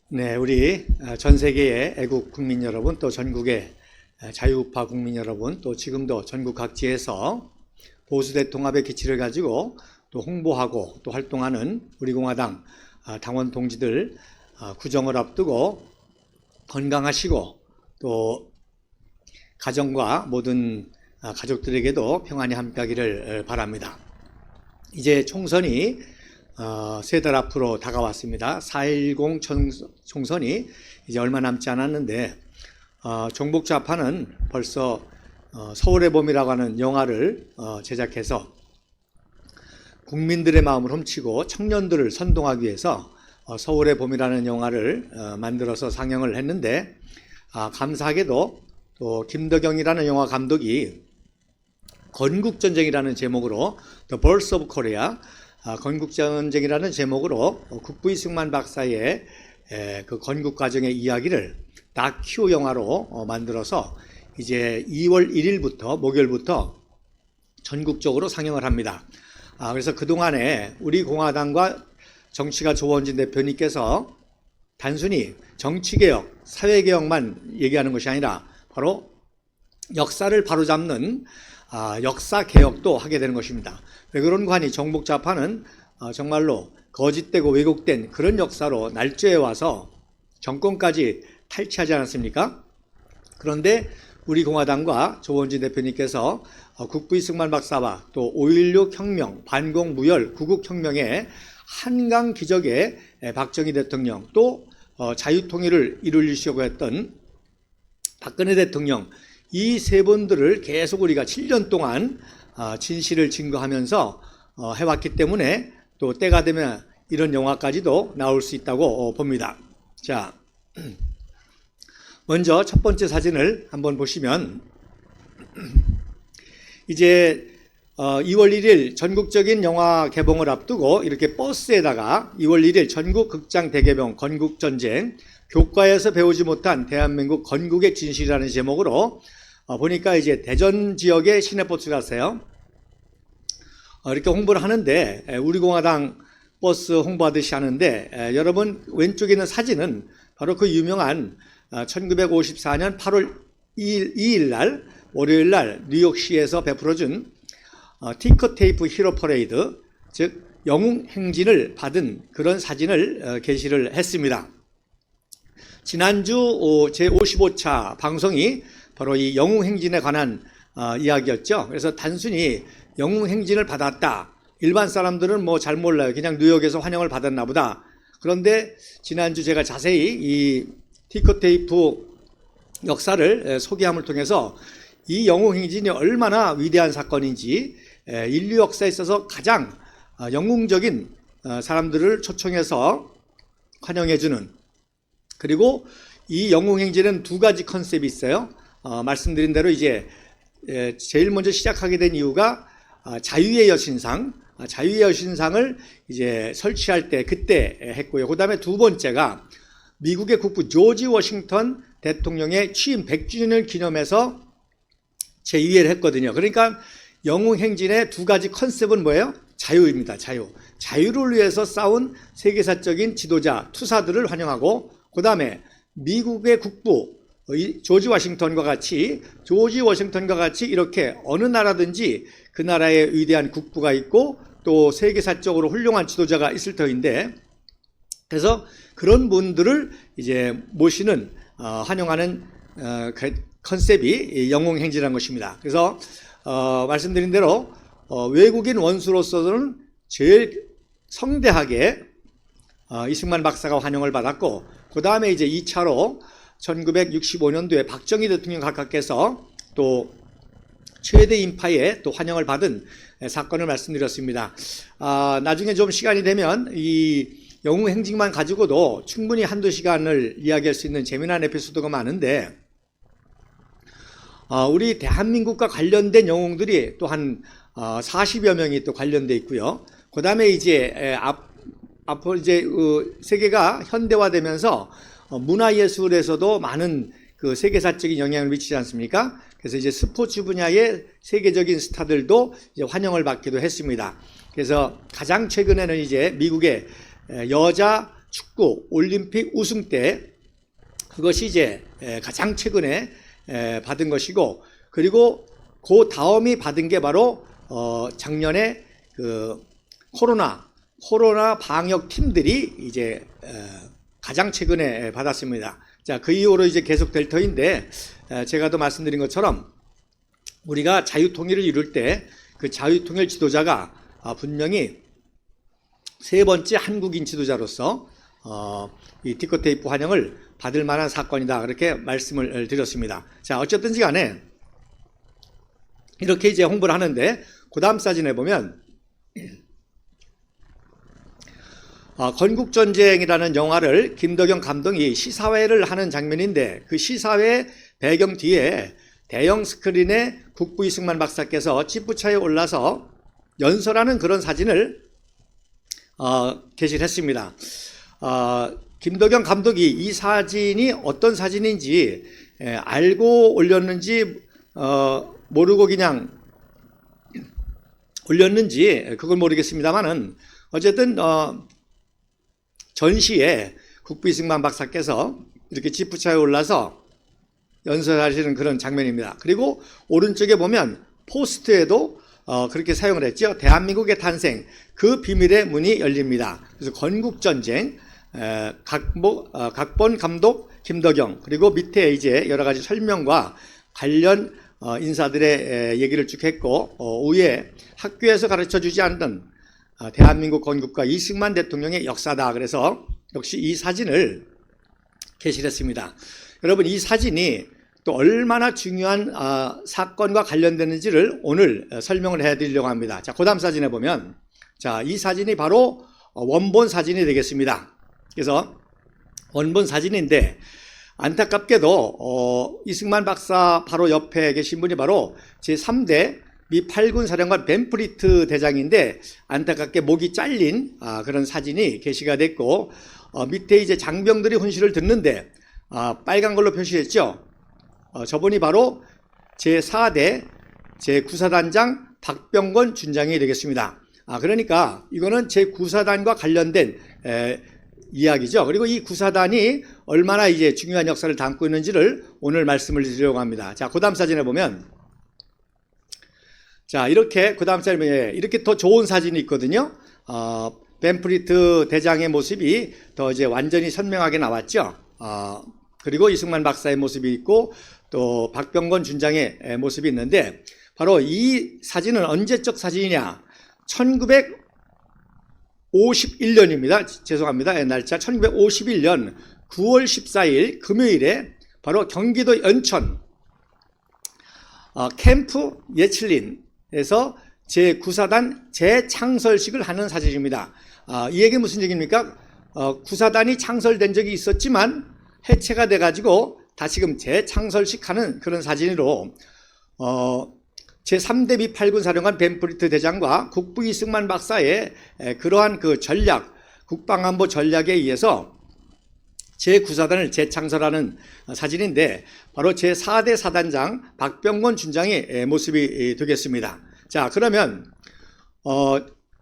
네, 우리 전 세계의 애국 국민 여러분, 또 전국의 자유우파 국민 여러분, 또 지금도 전국 각지에서 보수대 통합의 기치를 가지고 또 홍보하고 또 활동하는 우리 공화당 당원 동지들 구정을 앞두고 건강하시고 또 가정과 모든 가족들에게도 평안히 함께하기를 바랍니다. 이제 총선이 세 달 앞으로 다가왔습니다. 4.10 총선이 이제 얼마 남지 않았는데 종북좌파는 벌써 서울의 봄이라고 하는 영화를 제작해서 국민들의 마음을 훔치고 청년들을 선동하기 위해서 서울의 봄이라는 영화를 만들어서 상영을 했는데 감사하게도 또 김덕영이라는 영화 감독이 건국전쟁이라는 제목으로 The Birth of Korea, 건국전쟁이라는 제목으로 국부 이승만 박사의 그 건국 과정의 이야기를 다큐 영화로 만들어서 이제 2월 1일부터 목요일부터 전국적으로 상영을 합니다. 그래서 그동안에 우리 공화당과 정치가 조원진 대표님께서 단순히 정치개혁, 사회개혁만 얘기하는 것이 아니라 바로 역사를 바로잡는 역사개혁도 하게 되는 것입니다. 왜 그런가 하니 정복좌파는 정말로 거짓되고 왜곡된 그런 역사로 날조해 와서 정권까지 탈취하지 않았습니까? 그런데 우리 공화당과 조원진 대표님께서 국부 이승만 박사와 또 5.16 혁명, 반공무열, 구국혁명의 한강 기적의 박정희 대통령, 또 자유통일을 이루려고 했던 박근혜 대통령, 이 세 분들을 계속 우리가 7년 동안 진실을 증거하면서 해왔기 때문에 또 때가 되면 이런 영화까지도 나올 수 있다고 봅니다. 자, 먼저 첫 번째 사진을 한번 보시면 이제 2월 1일 전국적인 영화 개봉을 앞두고 이렇게 버스에다가 2월 1일 전국 극장 대개봉 건국전쟁, 교과에서 배우지 못한 대한민국 건국의 진실이라는 제목으로 보니까 이제 대전 지역의 시내버스 갔어요. 이렇게 홍보를 하는데 우리 공화당 버스 홍보하듯이 하는데 여러분 왼쪽에 있는 사진은 바로 그 유명한 1954년 8월 2일 날 월요일 날 뉴욕시에서 베풀어준 티커테이프 히로 퍼레이드, 즉 영웅 행진을 받은 그런 사진을 게시를 했습니다. 지난주 제55차 방송이 바로 이 영웅 행진에 관한 이야기였죠. 그래서 단순히 영웅 행진을 받았다, 일반 사람들은 뭐 잘 몰라요. 그냥 뉴욕에서 환영을 받았나 보다. 그런데 지난주 제가 자세히 이 티커테이프 역사를 소개함을 통해서 이 영웅 행진이 얼마나 위대한 사건인지, 인류 역사에 있어서 가장 영웅적인 사람들을 초청해서 환영해주는, 그리고 이 영웅 행진은 두 가지 컨셉이 있어요. 말씀드린 대로 이제 제일 먼저 시작하게 된 이유가 자유의 여신상, 자유의 여신상을 이제 설치할 때 그때 했고요. 그 다음에 두 번째가 미국의 국부 조지 워싱턴 대통령의 취임 100주년을 기념해서 제2회를 했거든요. 그러니까 영웅 행진의 두 가지 컨셉은 뭐예요? 자유입니다. 자유. 자유를 위해서 싸운 세계사적인 지도자, 투사들을 환영하고, 그 다음에 미국의 국부 조지 워싱턴과 같이 이렇게 어느 나라든지 그 나라의 위대한 국부가 있고 또 세계사적으로 훌륭한 지도자가 있을 터인데, 그래서 그런 분들을 이제 모시는 환영하는 컨셉이 영웅 행진이라는 것입니다. 그래서 말씀드린 대로 외국인 원수로서는 제일 성대하게 이승만 박사가 환영을 받았고, 그 다음에 이제 2차로 1965년도에 박정희 대통령 각하께서 또 최대 인파에 또 환영을 받은 사건을 말씀드렸습니다. 나중에 좀 시간이 되면 이 영웅 행진만 가지고도 충분히 한두 시간을 이야기할 수 있는 재미난 에피소드가 많은데, 우리 대한민국과 관련된 영웅들이 또 한 40여 명이 또 관련돼 있고요. 그 다음에 이제 앞으로 이제 세계가 현대화되면서 문화예술에서도 많은 그 세계사적인 영향을 미치지 않습니까? 그래서 이제 스포츠 분야의 세계적인 스타들도 이제 환영을 받기도 했습니다. 그래서 가장 최근에는 이제 미국의 여자 축구 올림픽 우승 때 그것이 이제 가장 최근에 받은 것이고, 그리고 그 다음이 받은 게 바로 작년에 그 코로나 방역 팀들이 이제 가장 최근에 받았습니다. 자, 그 이후로 이제 계속 될 터인데, 제가 또 말씀드린 것처럼 우리가 자유통일을 이룰 때 그 자유통일 지도자가 분명히 세 번째 한국인 지도자로서 이 티커테이프 환영을 받을 만한 사건이다, 그렇게 말씀을 드렸습니다. 자, 어쨌든지 간에 이렇게 이제 홍보를 하는데, 그 다음 사진에 보면 건국전쟁이라는 영화를 김덕영 감독이 시사회를 하는 장면인데, 그 시사회 배경 뒤에 대형 스크린에 국부 이승만 박사께서 지프차에 올라서 연설하는 그런 사진을 게시를 했습니다. 김덕영 감독이 이 사진이 어떤 사진인지 알고 올렸는지 모르고 그냥 올렸는지 그걸 모르겠습니다만은, 어쨌든 전시에 국부 이승만 박사께서 이렇게 지프차에 올라서 연설하시는 그런 장면입니다. 그리고 오른쪽에 보면 포스트에도 그렇게 사용을 했죠. 대한민국의 탄생, 그 비밀의 문이 열립니다. 그래서 건국전쟁, 각본 감독 김덕영, 그리고 밑에 이제 여러 가지 설명과 관련 인사들의 얘기를 쭉 했고, 위에 학교에서 가르쳐 주지 않던 대한민국 건국과 이승만 대통령의 역사다. 그래서 역시 이 사진을 게시를 했습니다. 여러분, 이 사진이 또 얼마나 중요한 사건과 관련되는지를 오늘 설명을 해드리려고 합니다. 자, 그 다음 사진에 보면, 자, 이 사진이 바로 원본 사진이 되겠습니다. 그래서 원본 사진인데, 안타깝게도 이승만 박사 바로 옆에 계신 분이 바로 제3대 미 8군 사령관 벤프리트 대장인데, 안타깝게 목이 잘린 그런 사진이 게시가 됐고, 밑에 이제 장병들이 훈시를 듣는데 빨간 걸로 표시했죠. 저분이 바로 제4대 제9사단장 박병건 준장이 되겠습니다. 그러니까 이거는 제9사단과 관련된 이야기죠. 그리고 이 9사단이 얼마나 이제 중요한 역사를 담고 있는지를 오늘 말씀을 드리려고 합니다. 자, 그 다음 사진에 보면, 자, 이렇게 그 다음 사진에 이렇게 더 좋은 사진이 있거든요. 벤프리트 대장의 모습이 더 이제 완전히 선명하게 나왔죠. 그리고 이승만 박사의 모습이 있고, 또 박병건 준장의 모습이 있는데, 바로 이 사진은 언제적 사진이냐? 1951년입니다. 죄송합니다. 날짜 1951년 9월 14일 금요일에 바로 경기도 연천 캠프 예칠린에서 제9사단 재창설식을 하는 사진입니다. 이 얘기 무슨 얘기입니까? 9사단이 창설된 적이 있었지만 해체가 돼가지고 다시금 재창설식 하는 그런 사진으로 제3대 미 8군 사령관 벤프리트 대장과 국부 이승만 박사의 그러한 그 전략, 국방안보 전략에 의해서 제9사단을 재창설하는 사진인데, 바로 제4대 사단장 박병건 준장의 모습이 되겠습니다. 자, 그러면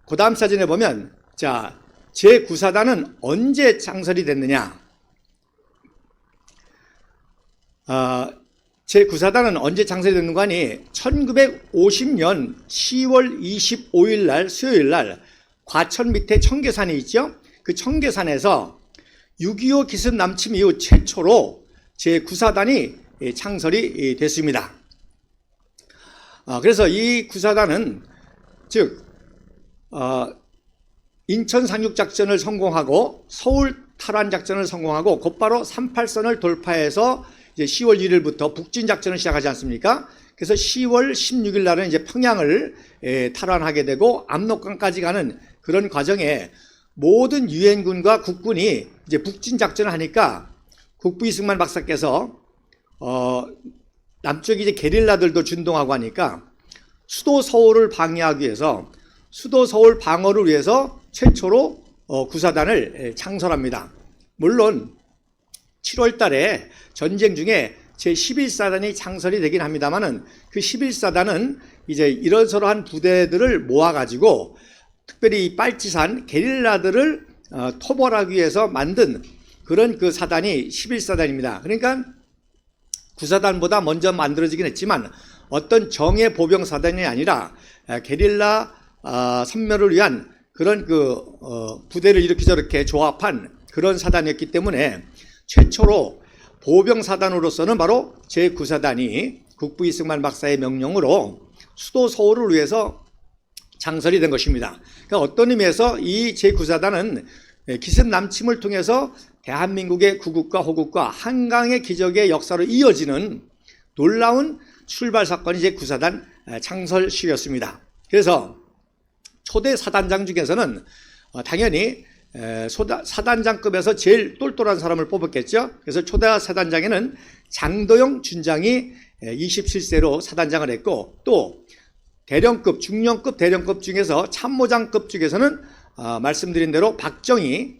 그 다음 사진에 보면, 자, 제9사단은 언제 창설이 됐느냐? 제9사단은 언제 창설이 됐는가 하니, 1950년 10월 25일 날 수요일 날 과천 밑에 청계산이 있죠. 그 청계산에서 6.25 기습 남침 이후 최초로 제9사단이 창설이 됐습니다. 그래서 이 9사단은 즉 인천 상륙작전을 성공하고 서울 탈환작전을 성공하고 곧바로 38선을 돌파해서 이제 10월 1일부터 북진작전을 시작하지 않습니까? 그래서 10월 16일 날은 이제 평양을 탈환하게 되고 압록강까지 가는 그런 과정에 모든 유엔군과 국군이 이제 북진작전을 하니까 국부 이승만 박사께서 남쪽에 이제 게릴라들도 준동하고 하니까 수도 서울을 방해하기 위해서 수도 서울 방어를 위해서 최초로 9사단을 창설합니다. 물론 7월 달에 전쟁 중에 제11사단이 창설이 되긴 합니다만은, 그 11사단은 이제 이런저런한 부대들을 모아가지고 특별히 이 빨치산 게릴라들을 토벌하기 위해서 만든 그런 그 사단이 11사단입니다. 그러니까 9사단보다 먼저 만들어지긴 했지만 어떤 정예 보병 사단이 아니라 게릴라 섬멸을 위한 그런 그 부대를 이렇게 저렇게 조합한 그런 사단이었기 때문에 최초로 보병 사단으로서는 바로 제9사단이 국부 이승만 박사의 명령으로 수도 서울을 위해서 창설이 된 것입니다. 그러니까 어떤 의미에서 이 제9사단은 기습 남침을 통해서 대한민국의 구국과 호국과 한강의 기적의 역사로 이어지는 놀라운 출발 사건이 제9사단 창설 시였습니다. 그래서 초대 사단장 중에서는 당연히 사단장급에서 제일 똘똘한 사람을 뽑았겠죠. 그래서 초대 사단장에는 장도영 준장이 27세로 사단장을 했고, 또 대령급, 중령급, 대령급 중에서 참모장급 중에서는 말씀드린 대로 박정희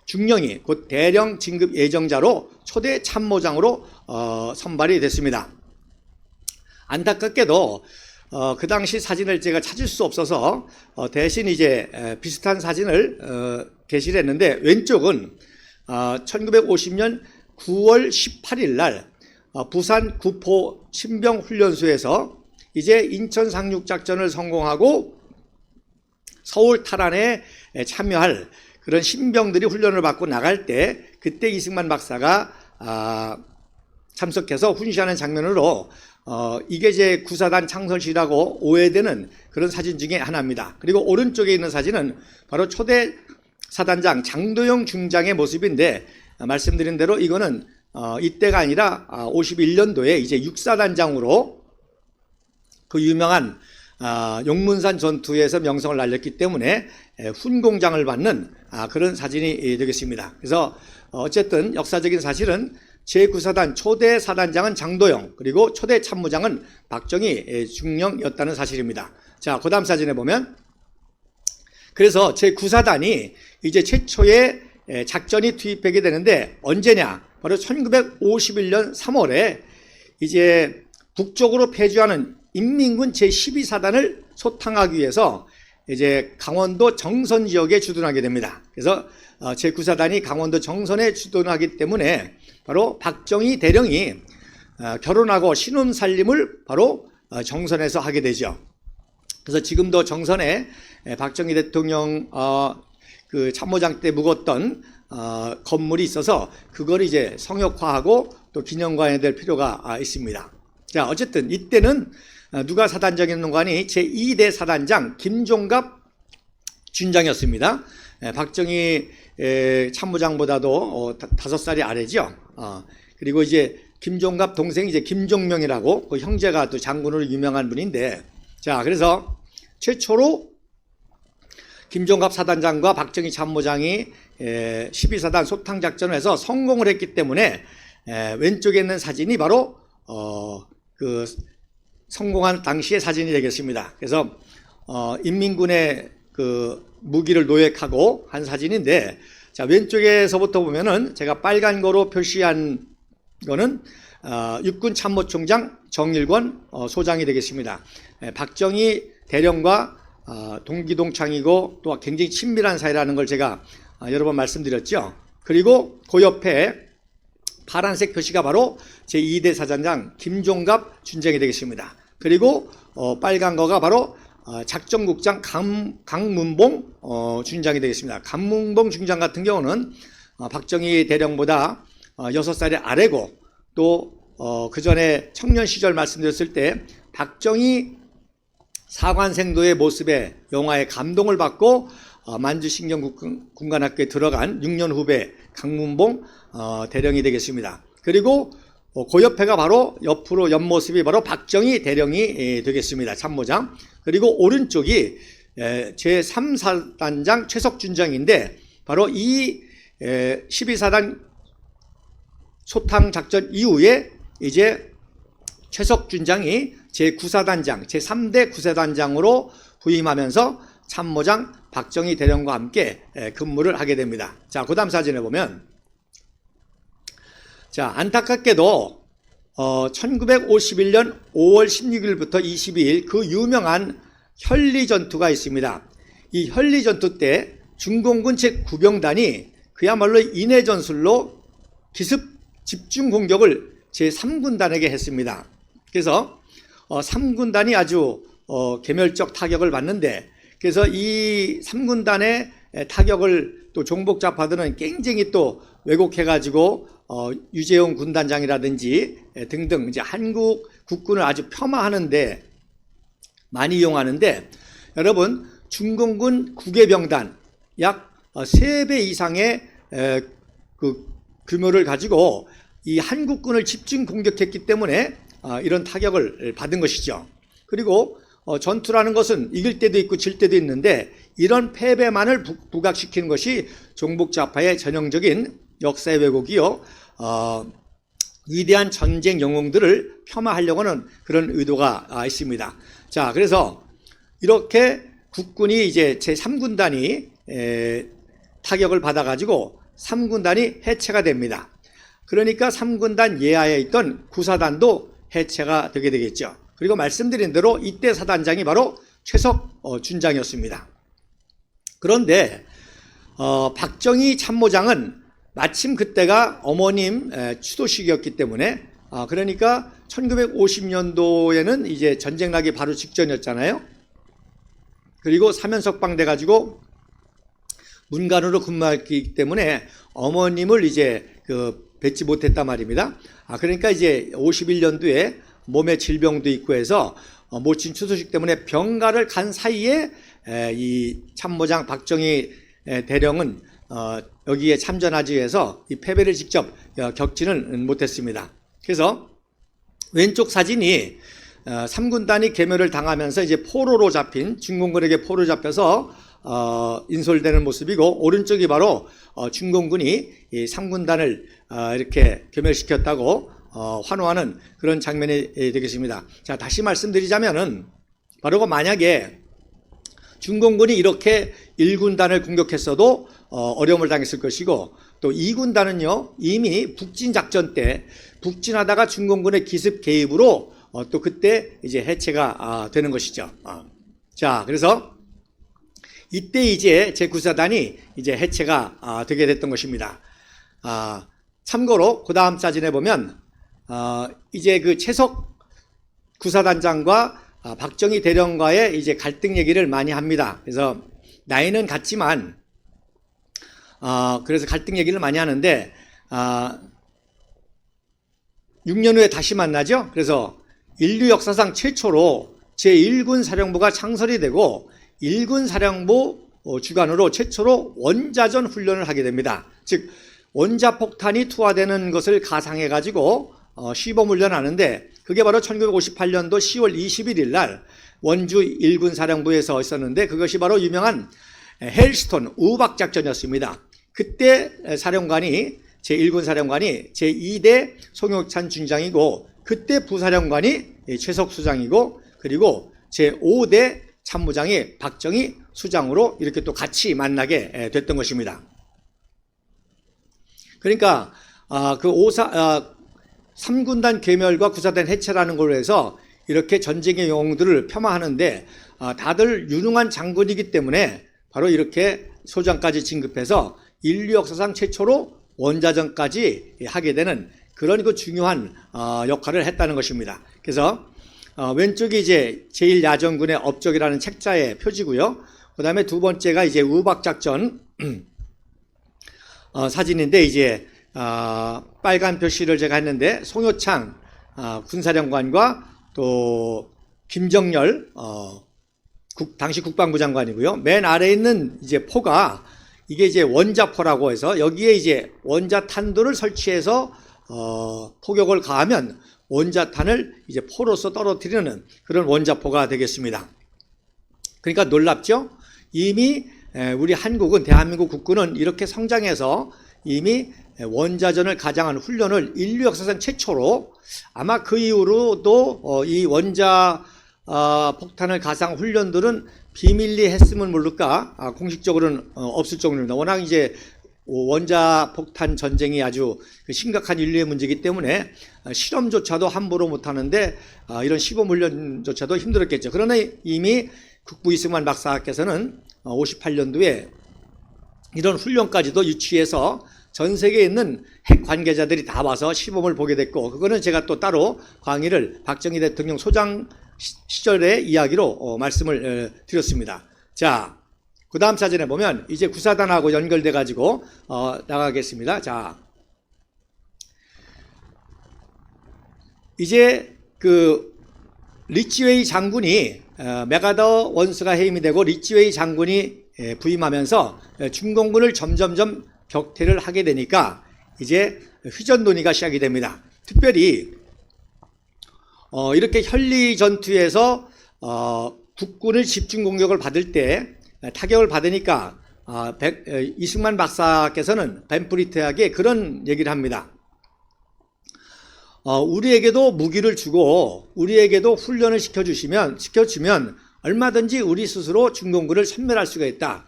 중령이 곧 대령 진급 예정자로 초대 참모장으로 선발이 됐습니다. 안타깝게도 그 당시 사진을 제가 찾을 수 없어서 대신 이제 비슷한 사진을 게시를 했는데, 왼쪽은 1950년 9월 18일 날 부산 구포 신병훈련소에서 이제 인천 상륙작전을 성공하고 서울 탈환에 참여할 그런 신병들이 훈련을 받고 나갈 때, 그때 이승만 박사가 참석해서 훈시하는 장면으로 이게 제 9사단 창설시라고 오해되는 그런 사진 중에 하나입니다. 그리고 오른쪽에 있는 사진은 바로 초대 사단장 장도영 중장의 모습인데, 말씀드린 대로 이거는 이때가 아니라 51년도에 이제 6사단장으로 그 유명한 용문산 전투에서 명성을 날렸기 때문에 훈공장을 받는 그런 사진이 되겠습니다. 그래서 어쨌든 역사적인 사실은 제9사단 초대 사단장은 장도영, 그리고 초대 참모장은 박정희 중령이었다는 사실입니다. 자, 그 다음 사진에 보면, 그래서 제9사단이 이제 최초의 작전이 투입하게 되는데 언제냐? 바로 1951년 3월에 이제 북쪽으로 패주하는 인민군 제12사단을 소탕하기 위해서 이제 강원도 정선 지역에 주둔하게 됩니다. 그래서 제9사단이 강원도 정선에 주둔하기 때문에 바로 박정희 대령이 결혼하고 신혼 살림을 바로 정선에서 하게 되죠. 그래서 지금도 정선에 박정희 대통령 그 참모장 때 묵었던 건물이 있어서 그걸 이제 성역화하고 또 기념관해야 될 필요가 있습니다. 자, 어쨌든 이때는 누가 사단장이었는가니 제2대 사단장 김종갑 준장이었습니다. 박정희 참모장보다도 5살이 아래죠. 그리고 이제 김종갑 동생이 이제 김종명이라고 그 형제가 또 장군으로 유명한 분인데, 자, 그래서 최초로 김종갑 사단장과 박정희 참모장이 12사단 소탕작전을 해서 성공을 했기 때문에 왼쪽에 있는 사진이 바로 그 성공한 당시의 사진이 되겠습니다. 그래서 인민군의 그 무기를 노획하고 한 사진인데, 자, 왼쪽에서부터 보면은 제가 빨간 거로 표시한 거는 육군 참모총장 정일권 소장이 되겠습니다. 박정희 대령과 동기동창이고 또 굉장히 친밀한 사이라는 걸 제가 여러 번 말씀드렸죠. 그리고 그 옆에 파란색 표시가 바로 제2대 사단장 김종갑 준장이 되겠습니다. 그리고 빨간 거가 바로 작전국장 강문봉 준장이 되겠습니다. 강문봉 준장 같은 경우는 박정희 대령보다 6살이 아래고, 또 그 전에 청년 시절 말씀드렸을 때 박정희 사관생도의 모습에 영화에 감동을 받고 만주신경군관학교에 들어간 6년 후배 강문봉 대령이 되겠습니다. 그리고 그 옆에가 바로 옆으로 옆모습이 바로 박정희 대령이 되겠습니다. 참모장. 그리고 오른쪽이 제3사단장 최석준장인데, 바로 이 12사단 소탕작전 이후에 이제 최석준장이 제9사단장, 제3대 9사단장으로 부임하면서 참모장 박정희 대령과 함께 근무를 하게 됩니다. 자, 그 다음 사진에 보면, 자, 안타깝게도 1951년 5월 16일부터 22일 그 유명한 현리전투가 있습니다. 이 현리전투 때 중공군 제9병단이 그야말로 인해 전술로 기습 집중 공격을 제3군단에게 했습니다. 그래서 3군단이 아주 개멸적 타격을 받는데, 그래서 이 3군단의 타격을 또 종북좌파들은 깽쟁이 또 왜곡해가지고 유재용 군단장이라든지 등등 이제 한국 국군을 아주 폄하하는데 많이 이용하는데, 여러분 중공군 국외병단 약 3배 이상의 그 규모를 가지고 이 한국군을 집중 공격했기 때문에 이런 타격을 받은 것이죠. 그리고 전투라는 것은 이길 때도 있고 질 때도 있는데, 이런 패배만을 부각시키는 것이 종북좌파의 전형적인 역사의 왜곡이요, 위대한 전쟁 영웅들을 폄하하려고 하는 그런 의도가 있습니다. 자, 그래서 이렇게 국군이 이제 제3군단이 타격을 받아가지고 3군단이 해체가 됩니다. 그러니까 3군단 예하에 있던 구사단도 해체가 되게 되겠죠. 그리고 말씀드린 대로 이때 사단장이 바로 최석 준장이었습니다. 그런데 박정희 참모장은 마침 그때가 어머님 추도식이었기 때문에, 그러니까 1950년도에는 이제 전쟁 나기 바로 직전이었잖아요. 그리고 사면석방 돼가지고 문관으로 근무했기 때문에 어머님을 이제 뵙지 못했단 말입니다. 그러니까 이제 51년도에 몸에 질병도 있고 해서 모친 추도식 때문에 병가를 간 사이에 이 참모장 박정희 대령은 여기에 참전하지 위해서 이 패배를 직접 겪지는 못했습니다. 그래서 왼쪽 사진이 3군단이 개멸을 당하면서 이제 포로로 잡힌, 중공군에게 포로 잡혀서 인솔되는 모습이고, 오른쪽이 바로 중공군이 이 3군단을 이렇게 괴멸시켰다고 환호하는 그런 장면이 되겠습니다. 자, 다시 말씀드리자면은 바로 만약에 중공군이 이렇게 1군단을 공격했어도 어려움을 당했을 것이고, 또 2군단은요 이미 북진작전 때 북진하다가 중공군의 기습 개입으로 또 그때 이제 해체가 되는 것이죠. 자, 그래서 이때 이제 제9사단이 이제 해체가 되게 됐던 것입니다. 참고로 그 다음 사진에 보면 이제 그 최석 구사단장과 박정희 대령과의 이제 갈등 얘기를 많이 합니다. 그래서 나이는 같지만 그래서 갈등 얘기를 많이 하는데 6년 후에 다시 만나죠. 그래서 인류 역사상 최초로 제1군 사령부가 창설이 되고 1군 사령부 주관으로 최초로 원자전 훈련을 하게 됩니다. 즉 원자폭탄이 투하되는 것을 가상해 가지고 시범훈련을 하는데, 그게 바로 1958년도 10월 21일 날 원주 1군 사령부에서 있었는데, 그것이 바로 유명한 헬스톤 우박작전이었습니다. 그때 사령관이 제1군 사령관이 제2대 송영찬 중장이고, 그때 부사령관이 최석 수장이고, 그리고 제5대 참모장이 박정희 수장으로 이렇게 또 같이 만나게 됐던 것입니다. 그러니까 그 3군단 괴멸과 구사단 해체라는 걸로 해서 이렇게 전쟁의 영웅들을 폄하하는데, 다들 유능한 장군이기 때문에 바로 이렇게 소장까지 진급해서 인류 역사상 최초로 원자전까지 하게 되는 그런 그 중요한 역할을 했다는 것입니다. 그래서 왼쪽이 이제 제1야전군의 업적이라는 책자의 표지고요. 그 다음에 두 번째가 이제 우박작전 사진인데, 이제 빨간 표시를 제가 했는데 송효창 군사령관과 또 김정열 당시 국방부 장관이고요. 맨 아래에 있는 이제 포가 이게 이제 원자포라고 해서 여기에 이제 원자탄도를 설치해서 포격을 가하면 원자탄을 이제 포로서 떨어뜨리는 그런 원자포가 되겠습니다. 그러니까 놀랍죠? 이미 우리 한국은, 대한민국 국군은 이렇게 성장해서 이미 원자전을 가장한 훈련을 인류 역사상 최초로, 아마 그 이후로도 이 원자 폭탄을 가상 훈련들은 비밀리 했으면 모를까, 공식적으로는 없을 정도입니다. 워낙 이제 원자 폭탄 전쟁이 아주 심각한 인류의 문제이기 때문에 실험조차도 함부로 못하는데 이런 시범훈련조차도 힘들었겠죠. 그러나 이미 국부 이승만 박사께서는 58년도에 이런 훈련까지도 유치해서 전 세계에 있는 핵 관계자들이 다 와서 시범을 보게 됐고, 그거는 제가 또 따로 강의를 박정희 대통령 소장 시절의 이야기로 말씀을 드렸습니다. 자, 그 다음 사진에 보면 이제 구사단하고 연결돼 가지고 나가겠습니다. 자, 이제 그 리치웨이 장군이 메가더 원수가 해임이 되고 리치웨이 장군이 부임하면서 중공군을 점점점 격퇴를 하게 되니까 이제 휴전 논의가 시작이 됩니다. 특별히 이렇게 현리 전투에서 국군을 집중 공격을 받을 때 타격을 받으니까 이승만 박사께서는 벤프리트에게 그런 얘기를 합니다. 우리에게도 무기를 주고 우리에게도 훈련을 시켜주면 얼마든지 우리 스스로 중공군을 섬멸할 수가 있다.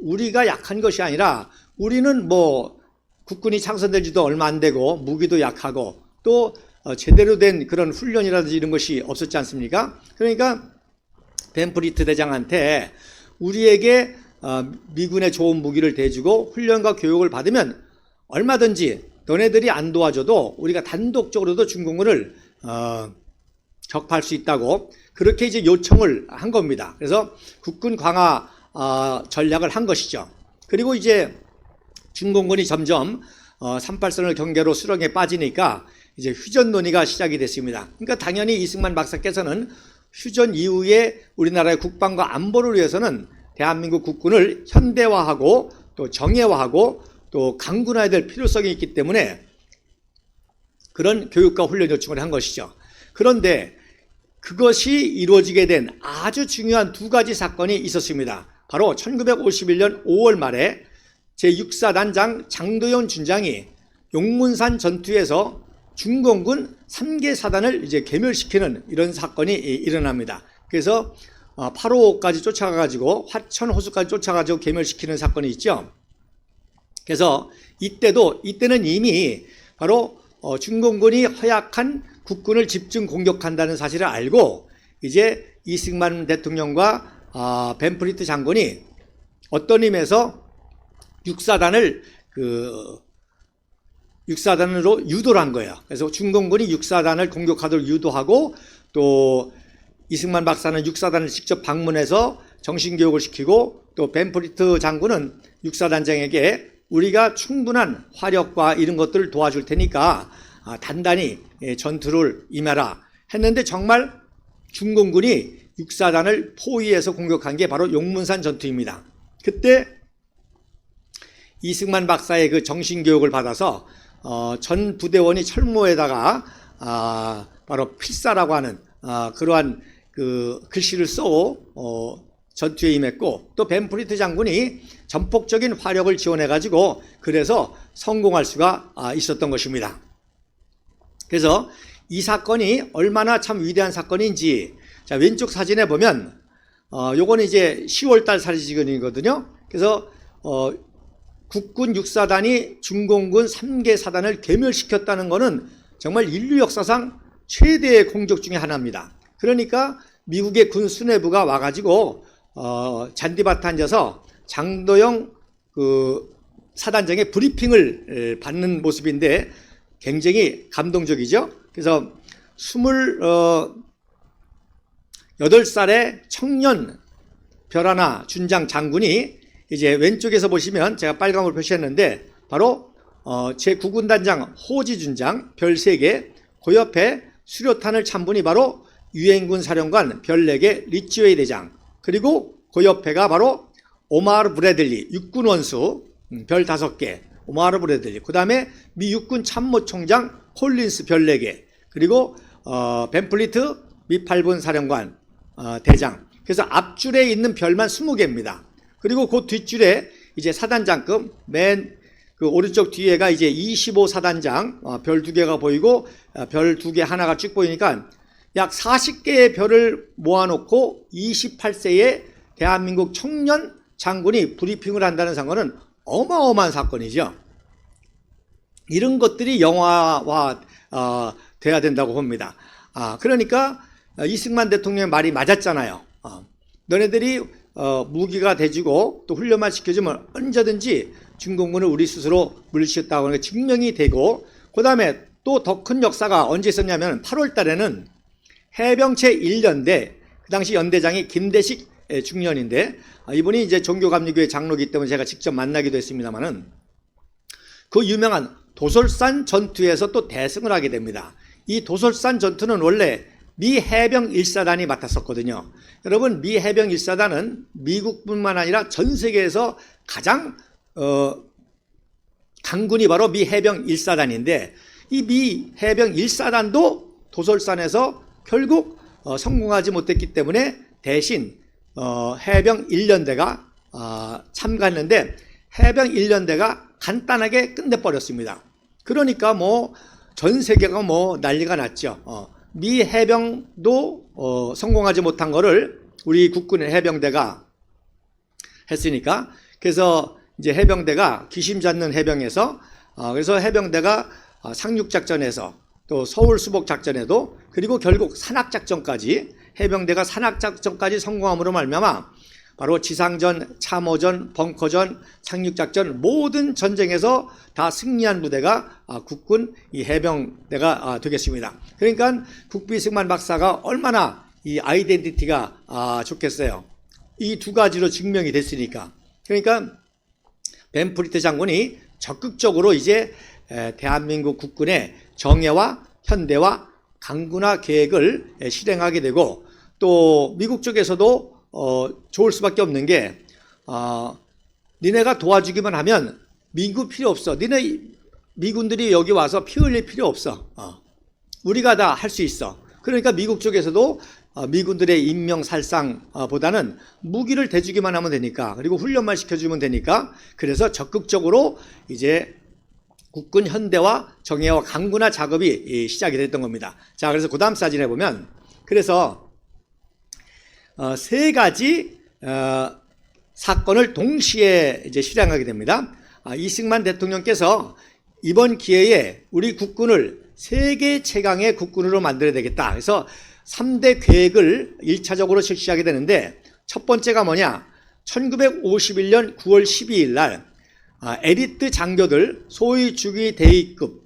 우리가 약한 것이 아니라 우리는 뭐 국군이 창선된 지도 얼마 안 되고 무기도 약하고 또 제대로 된 그런 훈련이라든지 이런 것이 없었지 않습니까? 그러니까 벤프리트 대장한테 우리에게 미군의 좋은 무기를 대주고 훈련과 교육을 받으면 얼마든지 너네들이 안 도와줘도 우리가 단독적으로도 중공군을 격파할 수 있다고 그렇게 이제 요청을 한 겁니다. 그래서 국군 강화 전략을 한 것이죠. 그리고 이제 중공군이 점점 38선을 경계로 수렁에 빠지니까 이제 휴전 논의가 시작이 됐습니다. 그러니까 당연히 이승만 박사께서는 휴전 이후에 우리나라의 국방과 안보를 위해서는 대한민국 국군을 현대화하고 또 정예화하고 또 강군해야 될 필요성이 있기 때문에 그런 교육과 훈련 요청을 한 것이죠. 그런데 그것이 이루어지게 된 아주 중요한 두 가지 사건이 있었습니다. 바로 1951년 5월 말에 제6사단장 장도연 준장이 용문산 전투에서 중공군 3개 사단을 이제 괴멸시키는 이런 사건이 일어납니다. 그래서 8호까지 쫓아가가지고 화천 호수까지 쫓아가지고 괴멸시키는 사건이 있죠. 그래서 이때는 이미 바로 중공군이 허약한 국군을 집중 공격한다는 사실을 알고 이제 이승만 대통령과 벤프리트 장군이 어떤 의미에서 6사단으로 유도를 한 거예요. 그래서 중공군이 6사단을 공격하도록 유도하고 또 이승만 박사는 6사단을 직접 방문해서 정신교육을 시키고 또 벤프리트 장군은 6사단장에게 우리가 충분한 화력과 이런 것들을 도와줄 테니까 단단히 전투를 임해라 했는데 정말 중공군이 6사단을 포위해서 공격한 게 바로 용문산 전투입니다. 그때 이승만 박사의 그 정신교육을 받아서 전 부대원이 철모에다가 바로 필사라고 하는 그러한 그 글씨를 써 전투에 임했고 또 벤프리트 장군이 전폭적인 화력을 지원해가지고 그래서 성공할 수가 있었던 것입니다. 그래서 이 사건이 얼마나 참 위대한 사건인지 자 왼쪽 사진에 보면 요거는 이제 10월달 사진이거든요. 그래서 국군 6사단이 중공군 3개 사단을 괴멸시켰다는 것은 정말 인류 역사상 최대의 공격 중에 하나입니다. 그러니까 미국의 군 수뇌부가 와가지고 잔디밭에 앉아서 장도영 그 사단장의 브리핑을 받는 모습인데 굉장히 감동적이죠. 그래서 28살의 청년 별하나 준장 장군이 이제 왼쪽에서 보시면 제가 빨강으로 표시했는데 바로 제9군단장 호지 준장 별 3개 그 옆에 수료탄을 찬 분이 바로 유엔군 사령관 별 4개 리치웨이 대장 그리고 그 옆에가 바로 오마르 브래들리 육군 원수 별 5개 오마르 브래들리 그 다음에 미 육군 참모총장 콜린스 별 4개 그리고 벤플리트 미 8분 사령관 대장 그래서 앞줄에 있는 별만 20개입니다. 그리고 그 뒷줄에 이제 사단장급 맨 그 오른쪽 뒤에가 이제 25사단장 별 2개가 보이고 별 2개 하나가 쭉 보이니까 약 40개의 별을 모아놓고 28세의 대한민국 청년 장군이 브리핑을 한다는 사건은 어마어마한 사건이죠. 이런 것들이 영화화 돼야 된다고 봅니다. 그러니까 이승만 대통령의 말이 맞았잖아요. 너네들이 무기가 돼주고 또 훈련만 시켜주면 언제든지 중공군을 우리 스스로 물리쳤다고 하는 게 증명이 되고, 그 다음에 또 더 큰 역사가 언제 있었냐면 8월 달에는 해병체 1년대, 그 당시 연대장이 김대식 중년인데, 이분이 이제 종교감리교회 장로이기 때문에 제가 직접 만나기도 했습니다만은, 그 유명한 도솔산 전투에서 또 대승을 하게 됩니다. 이 도솔산 전투는 원래 미 해병 1사단이 맡았었거든요. 여러분, 미 해병 1사단은 미국뿐만 아니라 전 세계에서 가장 강군이 바로 미 해병 1사단인데, 이 미 해병 1사단도 도솔산에서 결국 성공하지 못했기 때문에 대신 해병 1년대가 참가했는데, 해병 1년대가 간단하게 끝내버렸습니다. 그러니까 뭐 전 세계가 뭐 난리가 났죠. 미 해병도 성공하지 못한 거를 우리 국군의 해병대가 했으니까, 그래서 이제 해병대가 귀심 잡는 해병에서 그래서 해병대가 상륙작전에서 또 서울 수복작전에도, 그리고 결국 산악작전까지, 해병대가 산악작전까지 성공함으로 말미암아 바로 지상전, 참호전, 벙커전, 상륙작전 모든 전쟁에서 다 승리한 부대가 국군 이 해병대가 되겠습니다. 그러니까 국비승만 박사가 얼마나 이 아이덴티티가 좋겠어요. 이 두 가지로 증명이 됐으니까. 그러니까 벤프리트 장군이 적극적으로 이제 대한민국 국군의 정예와 현대화 강군화 계획을 실행하게 되고, 또 미국 쪽에서도 좋을 수밖에 없는 게, 니네가 도와주기만 하면 미국 필요 없어. 니네 미군들이 여기 와서 피 흘릴 필요 없어. 우리가 다 할 수 있어. 그러니까 미국 쪽에서도 미군들의 인명살상보다는 무기를 대주기만 하면 되니까, 그리고 훈련만 시켜주면 되니까, 그래서 적극적으로 이제 국군 현대화, 정예화, 강군화 작업이 시작이 됐던 겁니다. 자, 그래서 그 다음 사진에 보면, 그래서 세 가지 사건을 동시에 이제 실행하게 됩니다. 이승만 대통령께서 이번 기회에 우리 국군을 세계 최강의 국군으로 만들어야 되겠다. 그래서 3대 계획을 1차적으로 실시하게 되는데, 첫 번째가 뭐냐? 1951년 9월 12일 날 엘리트 장교들, 소위 주기 대위급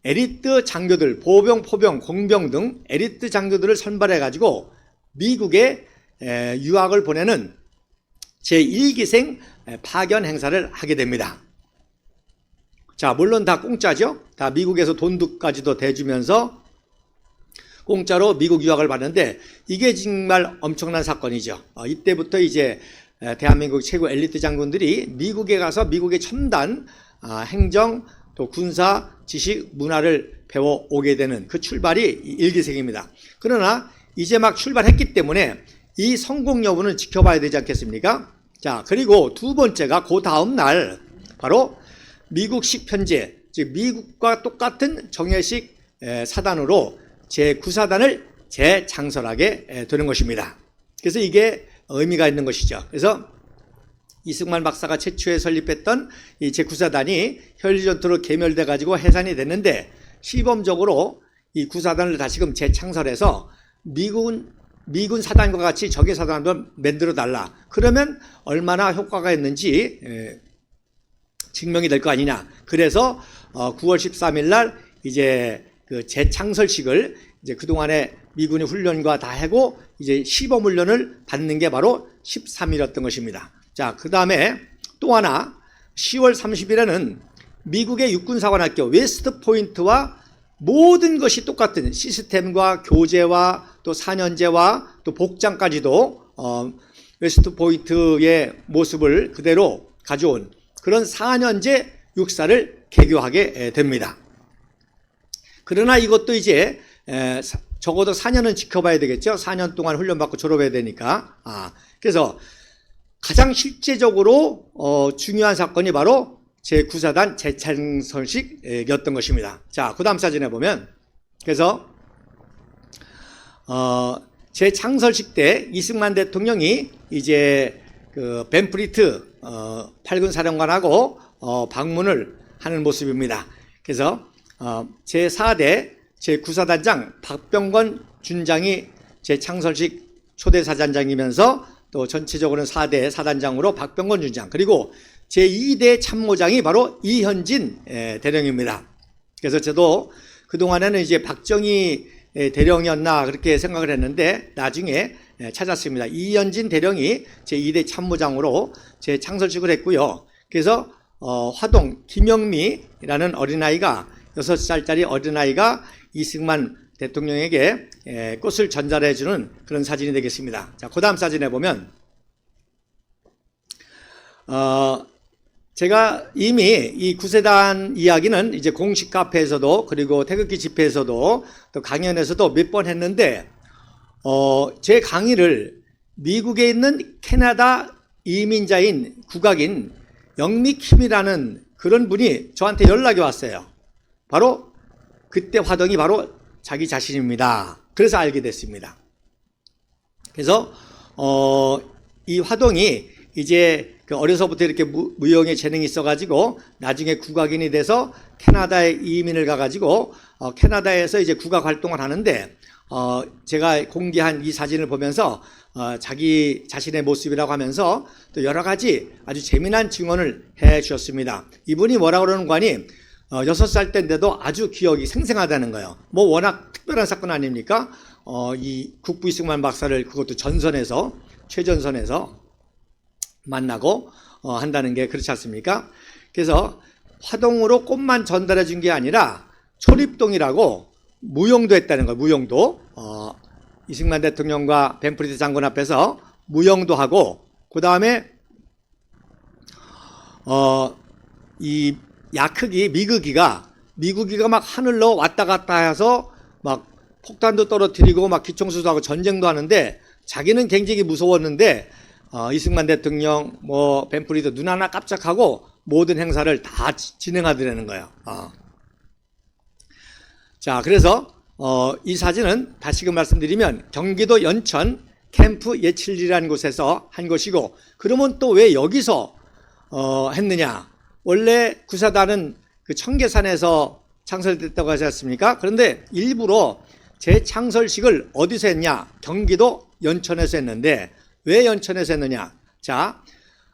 엘리트 장교들, 보병, 포병, 공병 등 엘리트 장교들을 선발해가지고 미국에 유학을 보내는 제1기생 파견 행사를 하게 됩니다. 자, 물론 다 공짜죠. 다 미국에서 돈까지도 대주면서 공짜로 미국 유학을 받는데, 이게 정말 엄청난 사건이죠. 이때부터 이제 대한민국 최고 엘리트 장군들이 미국에 가서 미국의 첨단 행정, 또 군사, 지식, 문화를 배워오게 되는 그 출발이 1기생입니다. 그러나 이제 막 출발했기 때문에 이 성공 여부는 지켜봐야 되지 않겠습니까? 자, 그리고 두 번째가 그 다음 날 바로 미국식 편제, 즉 미국과 똑같은 정예식 사단으로 제9사단을 재창설하게 되는 것입니다. 그래서 이게 의미가 있는 것이죠. 그래서 이승만 박사가 최초에 설립했던 이 제9사단이 혈전투로 개멸돼 가지고 해산이 됐는데, 시범적으로 이 9사단을 다시금 재창설해서 미군 사단과 같이 적의 사단을 만들어 달라. 그러면 얼마나 효과가 있는지 증명이 될 거 아니냐. 그래서 9월 13일 날 이제 그 재창설식을 이제 그동안에 미군이 훈련과 다 하고 이제 시범 훈련을 받는 게 바로 13일이었던 것입니다. 자, 그 다음에 또 하나 10월 30일에는 미국의 육군사관학교 웨스트 포인트와 모든 것이 똑같은 시스템과 교재와 또 4년제와 또 복장까지도 웨스트 포인트의 모습을 그대로 가져온 그런 4년제 육사를 개교하게 됩니다. 그러나 이것도 이제 적어도 4년은 지켜봐야 되겠죠. 4년 동안 훈련받고 졸업해야 되니까. 그래서 가장 실제적으로 중요한 사건이 바로 제9사단 재창설식이었던 것입니다. 자, 그 다음 사진에 보면, 그래서 재창설식 때 이승만 대통령이 이제 그 벤프리트 8군 사령관하고 방문을 하는 모습입니다. 그래서 제4대 제9사단장 박병건 준장이 재창설식 초대사단장이면서 또 전체적으로는 4대 사단장으로 박병건 중장, 그리고 제2대 참모장이 바로 이현진 대령입니다. 그래서 저도 그동안에는 이제 박정희 대령이었나 그렇게 생각을 했는데 나중에 찾았습니다. 이현진 대령이 제2대 참모장으로 재창설식을 했고요. 그래서 화동 김영미라는 어린아이가 6살짜리 어린아이가 이승만 대통령에게 꽃을 전달해주는 그런 사진이 되겠습니다. 자, 그 다음 사진에 보면 제가 이미 이 구세단 이야기는 이제 공식 카페에서도 그리고 태극기 집회에서도 또 강연에서도 몇 번 했는데 제 강의를 미국에 있는 캐나다 이민자인 국악인 영미킴이라는 그런 분이 저한테 연락이 왔어요. 바로 그때 화동이 바로 자기 자신입니다. 그래서 알게 됐습니다. 그래서 이 화동이 이제 어려서부터 이렇게 무용에 재능이 있어가지고 나중에 국악인이 돼서 캐나다에 이민을 가가지고 캐나다에서 이제 국악 활동을 하는데 제가 공개한 이 사진을 보면서 자기 자신의 모습이라고 하면서 또 여러 가지 아주 재미난 증언을 해 주셨습니다. 이분이 뭐라고 그러는 거 아니 6살 때인데도 아주 기억이 생생하다는 거예요. 뭐 워낙 특별한 사건 아닙니까? 이 국부 이승만 박사를 그것도 전선에서 최전선에서 만나고 한다는 게 그렇지 않습니까? 그래서 화동으로 꽃만 전달해 준 게 아니라 초립동이라고 무용도 했다는 거예요. 무용도 이승만 대통령과 벤프리드 장군 앞에서 무용도 하고 그 다음에 이 야크기 미국기가 막 하늘로 왔다 갔다 해서 막 폭탄도 떨어뜨리고 막 기총수도 하고 전쟁도 하는데 자기는 굉장히 무서웠는데 이승만 대통령 뭐 벤프리드 눈 하나 깜짝하고 모든 행사를 다 진행하더라는 거예요. 자, 그래서 이 사진은 다시금 말씀드리면 경기도 연천 캠프 예칠리라는 곳에서 한 것이고, 그러면 또 왜 여기서 했느냐? 원래 구사단은 그 청계산에서 창설됐다고 하지 않습니까? 그런데 일부러 재창설식을 어디서 했냐? 경기도 연천에서 했는데 왜 연천에서 했느냐? 자,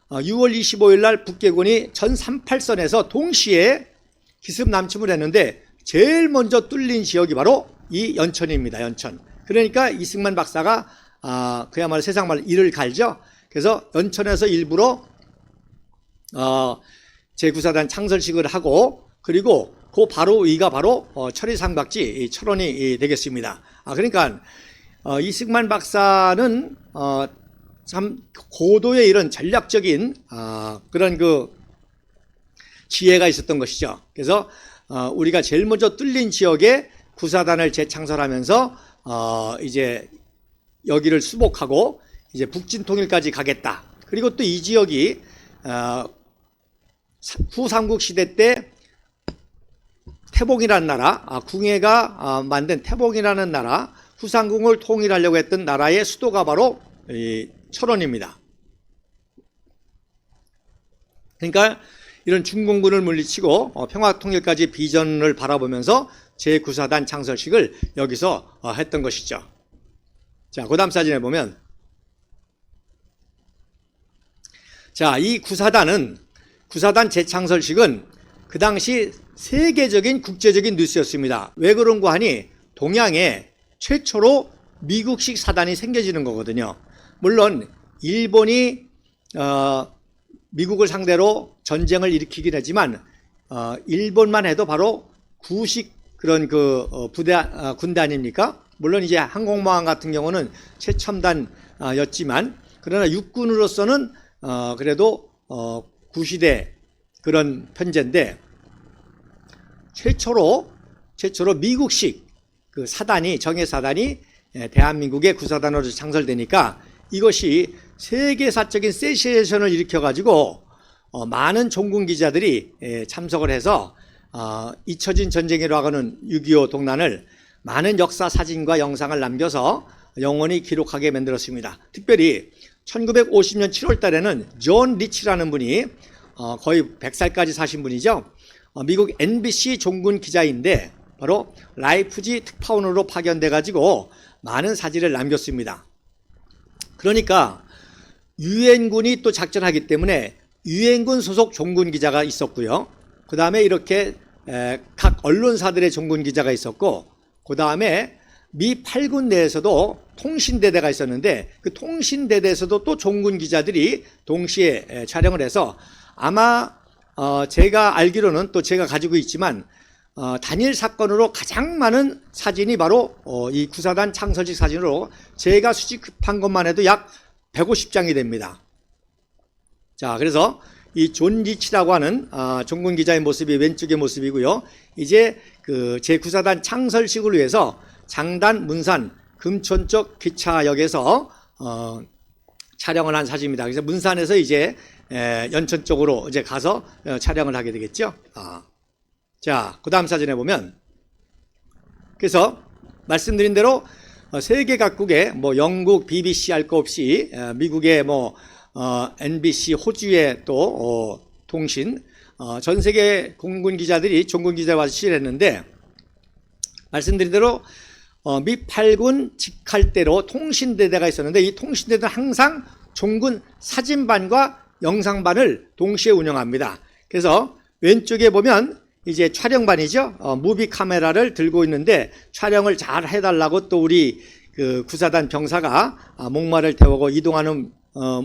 6월 25일 날 북계군이 전 38선에서 동시에 기습 남침을 했는데 제일 먼저 뚫린 지역이 바로 이 연천입니다. 연천. 그러니까 이승만 박사가 그야말로 세상말로 이를 갈죠. 그래서 연천에서 일부러 제9사단 창설식을 하고, 그리고 그 바로 위가 바로 철의상박지 철원이 되겠습니다. 그러니까 이승만 박사는 참 고도의 이런 전략적인 그런 그 지혜가 있었던 것이죠. 그래서 우리가 제일 먼저 뚫린 지역에 구사단을 재창설하면서 이제 여기를 수복하고 이제 북진 통일까지 가겠다. 그리고 또 이 지역이 후삼국 시대 때 태봉이라는 나라, 궁예가 만든 태봉이라는 나라, 후삼국을 통일하려고 했던 나라의 수도가 바로 이 철원입니다. 그러니까 이런 중공군을 물리치고 평화통일까지 비전을 바라보면서 제9사단 창설식을 여기서 했던 것이죠. 자, 그 다음 사진에 보면, 자, 이 구사단 재창설식은 그 당시 세계적인 국제적인 뉴스였습니다. 왜 그런가 하니 동양에 최초로 미국식 사단이 생겨지는 거거든요. 물론 일본이 미국을 상대로 전쟁을 일으키긴 했지만 일본만 해도 바로 구식 그런 그 군대 아닙니까? 물론 이제 항공모함 같은 경우는 최첨단이었지만 그러나 육군으로서는 그래도 구시대 그런 편제인데 최초로 미국식 그 사단이 정예사단이 대한민국의 구사단으로 창설되니까 이것이 세계사적인 센세이션을 일으켜가지고 많은 종군 기자들이 참석을 해서 잊혀진 전쟁이라고 하는 6.25 동란을 많은 역사 사진과 영상을 남겨서 영원히 기록하게 만들었습니다. 특별히 1950년 7월 달에는 존 리치라는 분이 거의 100살까지 사신 분이죠. 미국 NBC 종군 기자인데 바로 라이프지 특파원으로 파견돼 가지고 많은 사진을 남겼습니다. 그러니까 유엔군이 또 작전하기 때문에 유엔군 소속 종군 기자가 있었고요. 그 다음에 이렇게 각 언론사들의 종군 기자가 있었고, 그 다음에 미 8군 내에서도 통신대대가 있었는데 그 통신대대에서도 또 종군 기자들이 동시에 촬영을 해서 아마 제가 알기로는 또 제가 가지고 있지만 단일 사건으로 가장 많은 사진이 바로 이 구사단 창설식 사진으로 제가 수집한 것만 해도 약 150장이 됩니다. 자, 그래서 이 존 리치라고 하는 종군 기자의 모습이 왼쪽의 모습이고요. 이제 그 제9사단 창설식을 위해서 장단, 문산, 금촌 쪽 기차역에서 촬영을 한 사진입니다. 그래서 문산에서 이제 연천 쪽으로 이제 가서 촬영을 하게 되겠죠. 자, 그 다음 사진에 보면, 그래서 말씀드린 대로 세계 각국의 뭐 영국, BBC 할 거 없이 미국의 뭐 NBC, 호주의 또 통신, 전 세계 공군 기자들이 종군 기자와 와서 실했는데, 말씀드린 대로 미 8군 직할대로 통신대대가 있었는데 이 통신대대는 항상 종군 사진반과 영상반을 동시에 운영합니다. 그래서 왼쪽에 보면 이제 촬영반이죠. 무비 카메라를 들고 있는데 촬영을 잘 해달라고 또 우리 그 구사단 병사가 목마를 태우고 이동하는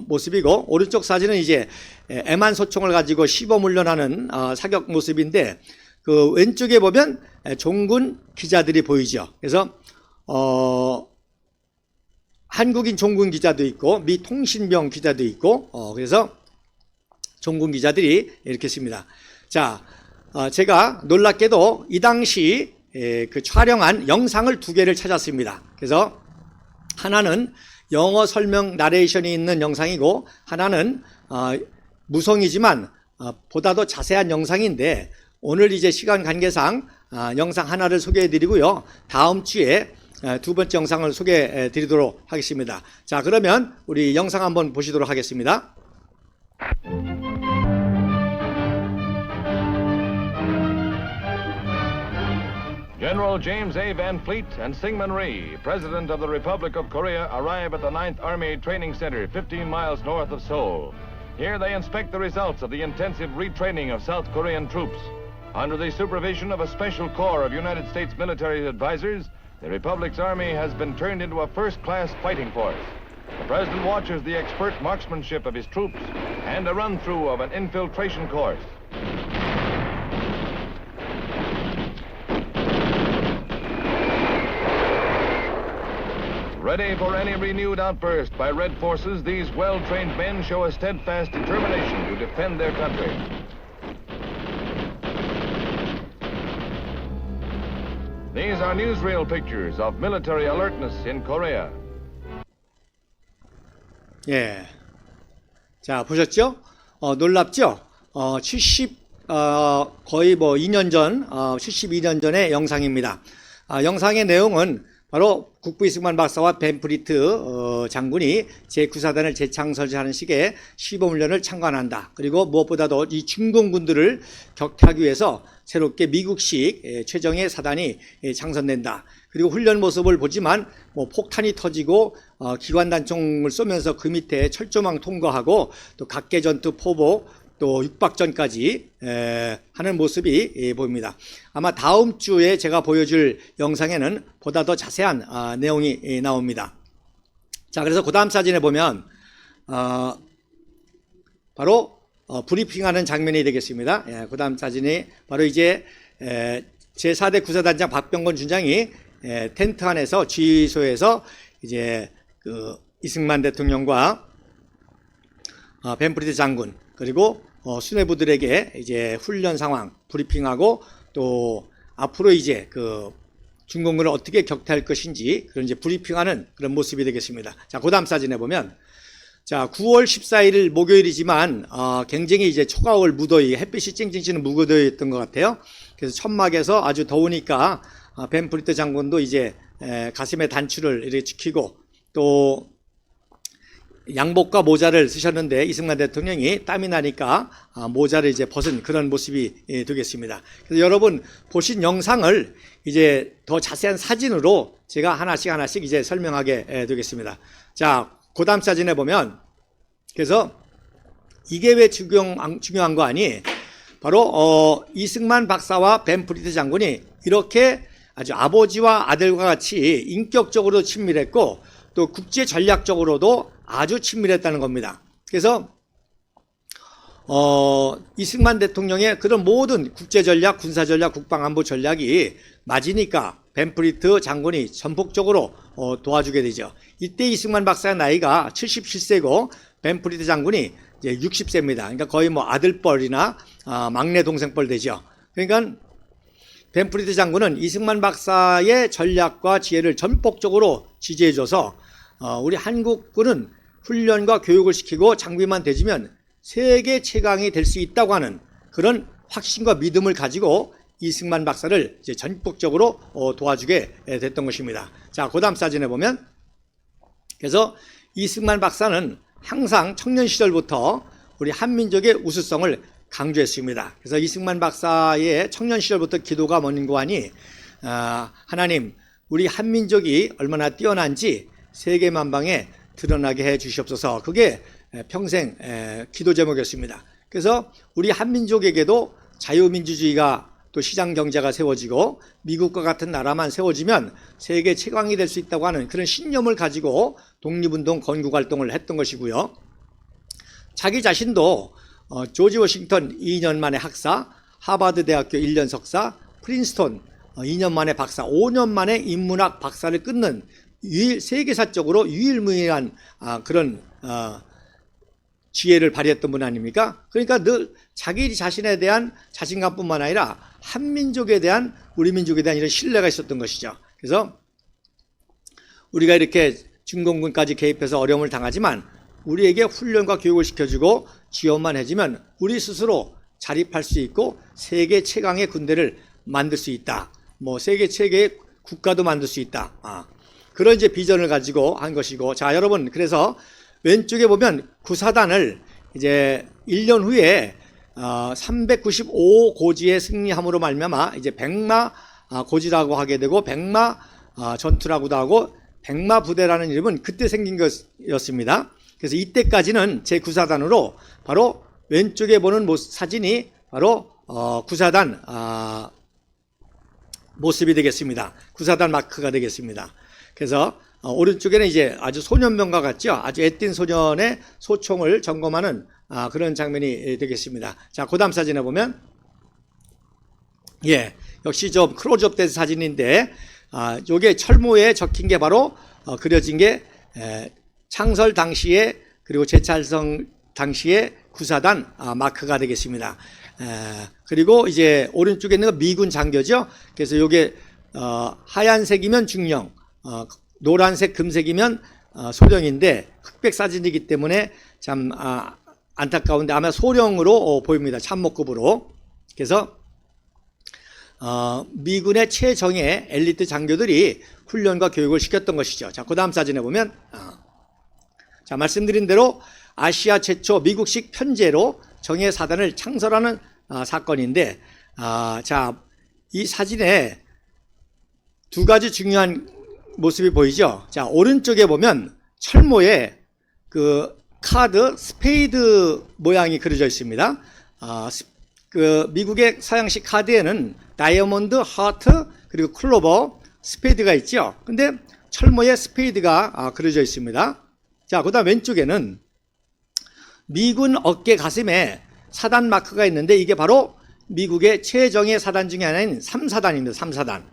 모습이고, 오른쪽 사진은 이제 애만 소총을 가지고 시범 훈련하는 사격 모습인데, 그 왼쪽에 보면 종군 기자들이 보이죠. 그래서 한국인 종군 기자도 있고 미 통신병 기자도 있고 그래서 종군 기자들이 이렇게 씁니다. 자, 제가 놀랍게도 이 당시 그 촬영한 영상을 2개를 찾았습니다. 그래서 하나는 영어 설명 나레이션이 있는 영상이고 하나는 무성이지만 보다 더 자세한 영상인데, 오늘 이제 시간 관계상 영상 하나를 소개해 드리고요. 다음 주에 2번째 영상을 소개해 드리도록 하겠습니다. 자, 그러면 우리 영상 한번 보시도록 하겠습니다. General James A. Van Fleet and Syngman Rhee, President of the Republic of Korea, arrive at the 9th Army Training Center 15 miles north of Seoul. Here they inspect the results of the intensive retraining of South Korean troops. Under the supervision of a special corps of United States military advisors, the Republic's army has been turned into a first-class fighting force. The President watches the expert marksmanship of his troops and a run-through of an infiltration course. Ready for any renewed outburst by Red forces, these well-trained men show a steadfast determination to defend their country. These are newsreel pictures of military alertness in Korea. 예. 자, 보셨죠? 놀랍죠? 거의 뭐 2년 전, 72년 전의 영상입니다. 영상의 내용은 바로 국부 이승만 박사와 벤프리트 장군이 제9사단을 재창설하는 식의 시범훈련을 참관한다. 그리고 무엇보다도 이 중공군들을 격퇴하기 위해서 새롭게 미국식 최정예 사단이 창설된다. 그리고 훈련 모습을 보지만 뭐 폭탄이 터지고 기관단총을 쏘면서 그 밑에 철조망 통과하고 또 각계전투 포복 또 육박전까지 하는 모습이 보입니다. 아마 다음 주에 제가 보여줄 영상에는 보다 더 자세한 내용이 나옵니다. 자, 그래서 그 다음 사진에 보면 바로 브리핑하는 장면이 되겠습니다. 그 다음 사진이 바로 이제 제4대 구사단장 박병건 준장이 텐트 안에서 지휘소에서 이제 그 이승만 대통령과 벤프리트 장군 그리고 수뇌부들에게 이제 훈련 상황 브리핑하고 또 앞으로 이제 그 중공군을 어떻게 격퇴할 것인지 그런 이제 브리핑하는 그런 모습이 되겠습니다. 자, 그 다음 사진에 보면 자, 9월 14일 목요일이지만 굉장히 이제 초가을 무더위 햇빛이 찡찡 찌는 무더위였던 것 같아요. 그래서 천막에서 아주 더우니까 벤프리트 장군도 이제 가슴에 단추를 이렇게 지키고 또 양복과 모자를 쓰셨는데 이승만 대통령이 땀이 나니까 모자를 이제 벗은 그런 모습이 되겠습니다. 그래서 여러분 보신 영상을 이제 더 자세한 사진으로 제가 하나씩 이제 설명하게 되겠습니다. 자, 그 다음 사진에 보면 그래서 이게 왜 중요한 거 아니? 바로 이승만 박사와 벤프리트 장군이 이렇게 아주 아버지와 아들과 같이 인격적으로 친밀했고 또 국제 전략적으로도 아주 친밀했다는 겁니다. 그래서 이승만 대통령의 그런 모든 국제 전략, 군사 전략, 국방 안보 전략이 맞으니까 벤프리트 장군이 전폭적으로 도와주게 되죠. 이때 이승만 박사의 나이가 77세고 벤프리트 장군이 이제 60세입니다. 그러니까 거의 뭐 아들뻘이나 막내 동생뻘 되죠. 그러니까 벤프리트 장군은 이승만 박사의 전략과 지혜를 전폭적으로 지지해줘서 우리 한국군은 훈련과 교육을 시키고 장비만 대주면 세계 최강이 될 수 있다고 하는 그런 확신과 믿음을 가지고 이승만 박사를 이제 전폭적으로 도와주게 됐던 것입니다. 자, 그 다음 사진에 보면 그래서 이승만 박사는 항상 청년 시절부터 우리 한민족의 우수성을 강조했습니다. 그래서 이승만 박사의 청년 시절부터 기도가 뭔고 하니 하나님 우리 한민족이 얼마나 뛰어난지 세계 만방에 드러나게 해 주시옵소서. 그게 평생 기도 제목이었습니다. 그래서 우리 한민족에게도 자유민주주의가 또 시장경제가 세워지고 미국과 같은 나라만 세워지면 세계 최강이 될 수 있다고 하는 그런 신념을 가지고 독립운동 건국활동을 했던 것이고요. 자기 자신도 조지 워싱턴 2년 만에 학사, 하버드 대학교 1년 석사, 프린스턴 2년 만에 박사, 5년 만에 인문학 박사를 끊는 세계사적으로 유일무이한 그런 지혜를 발휘했던 분 아닙니까? 그러니까 늘 자기 자신에 대한 자신감뿐만 아니라 한민족에 대한 우리 민족에 대한 이런 신뢰가 있었던 것이죠. 그래서 우리가 이렇게 중공군까지 개입해서 어려움을 당하지만 우리에게 훈련과 교육을 시켜주고 지원만 해주면 우리 스스로 자립할 수 있고 세계 최강의 군대를 만들 수 있다. 뭐 세계 최강의 국가도 만들 수 있다. 그런 이제 비전을 가지고 한 것이고, 자 여러분, 그래서 왼쪽에 보면 구사단을 이제 1년 후에 395고지에 승리함으로 말미암아 이제 백마 고지라고 하게 되고 백마 전투라고도 하고 백마 부대라는 이름은 그때 생긴 것이었습니다. 그래서 이때까지는 제 구사단으로 바로 왼쪽에 보는 사진이 바로 구사단 모습이 되겠습니다. 구사단 마크가 되겠습니다. 그래서 오른쪽에는 이제 아주 소년병과 같죠. 아주 애띤 소년의 소총을 점검하는 그런 장면이 되겠습니다. 자, 그 다음 사진에 보면 역시 좀 클로즈업 된 사진인데 요게 철모에 적힌 게 바로 그려진 게 창설 당시에 그리고 재찰성 당시에 구사단 마크가 되겠습니다. 그리고 이제 오른쪽에 있는 거 미군 장교죠. 그래서 요게 하얀색이면 중령, 노란색 금색이면 소령인데 흑백 사진이기 때문에 참 안타까운데 아마 소령으로 보입니다. 참모급으로. 그래서 미군의 최정예 엘리트 장교들이 훈련과 교육을 시켰던 것이죠. 자, 그 다음 사진에 보면 자, 말씀드린 대로 아시아 최초 미국식 편제로 정예 사단을 창설하는 사건인데 자, 이 사진에 두 가지 중요한 모습이 보이죠. 자, 오른쪽에 보면 철모에 그 카드 스페이드 모양이 그려져 있습니다. 그 미국의 서양식 카드에는 다이아몬드, 하트, 그리고 클로버, 스페이드가 있죠. 근데 철모에 스페이드가 그려져 있습니다. 자, 그 다음 왼쪽에는 미군 어깨 가슴에 사단 마크가 있는데 이게 바로 미국의 최정예 사단 중에 하나인 3사단입니다. 3사단.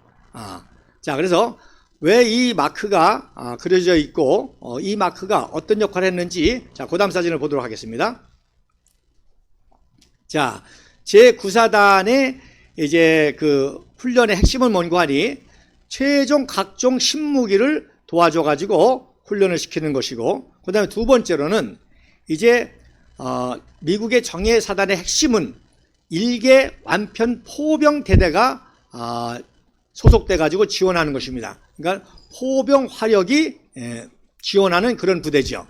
자, 그래서 왜 이 마크가 그려져 있고 이 마크가 어떤 역할을 했는지, 자, 그 다음 사진을 보도록 하겠습니다. 자, 제9사단의 이제 그 훈련의 핵심은 뭔고 하니 최종 각종 신무기를 도와줘 가지고 훈련을 시키는 것이고, 그 다음에 두 번째로는 이제 미국의 정예 사단의 핵심은 일개 완편 포병 대대가 소속돼 가지고 지원하는 것입니다. 그러니까 포병 화력이 지원하는 그런 부대죠.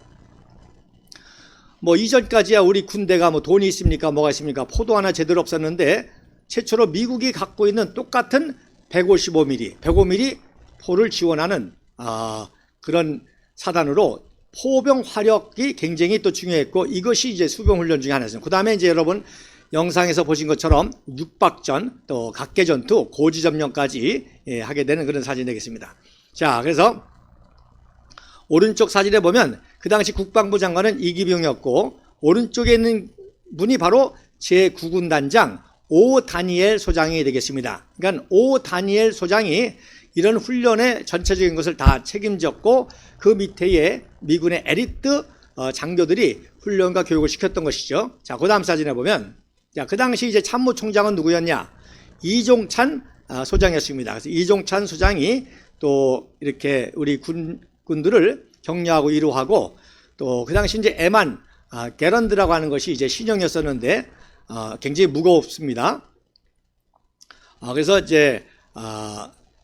뭐 이전까지야 우리 군대가 뭐 돈이 있습니까? 뭐가 있습니까? 포도 하나 제대로 없었는데 최초로 미국이 갖고 있는 똑같은 155mm, 105mm 포를 지원하는 그런 사단으로 포병 화력이 굉장히 또 중요했고 이것이 이제 수병 훈련 중에 하나였습니다. 그 다음에 이제 여러분 영상에서 보신 것처럼 육박전 또 각계전투 고지점령까지 하게 되는 그런 사진이 되겠습니다. 자, 그래서 오른쪽 사진에 보면 그 당시 국방부 장관은 이기병이었고 오른쪽에 있는 분이 바로 제9군단장 오 다니엘 소장이 되겠습니다. 그러니까 오 다니엘 소장이 이런 훈련의 전체적인 것을 다 책임졌고 그 밑에 미군의 엘리트 장교들이 훈련과 교육을 시켰던 것이죠. 자, 그 다음 사진에 보면 자, 그 당시 이제 참모총장은 누구였냐? 이종찬 소장이었습니다. 그래서 이종찬 소장이 또 이렇게 우리 군들을 격려하고 위로하고 또 그 당시 이제 에만 게런드라고 하는 것이 이제 신형이었었는데 굉장히 무겁습니다. 그래서 이제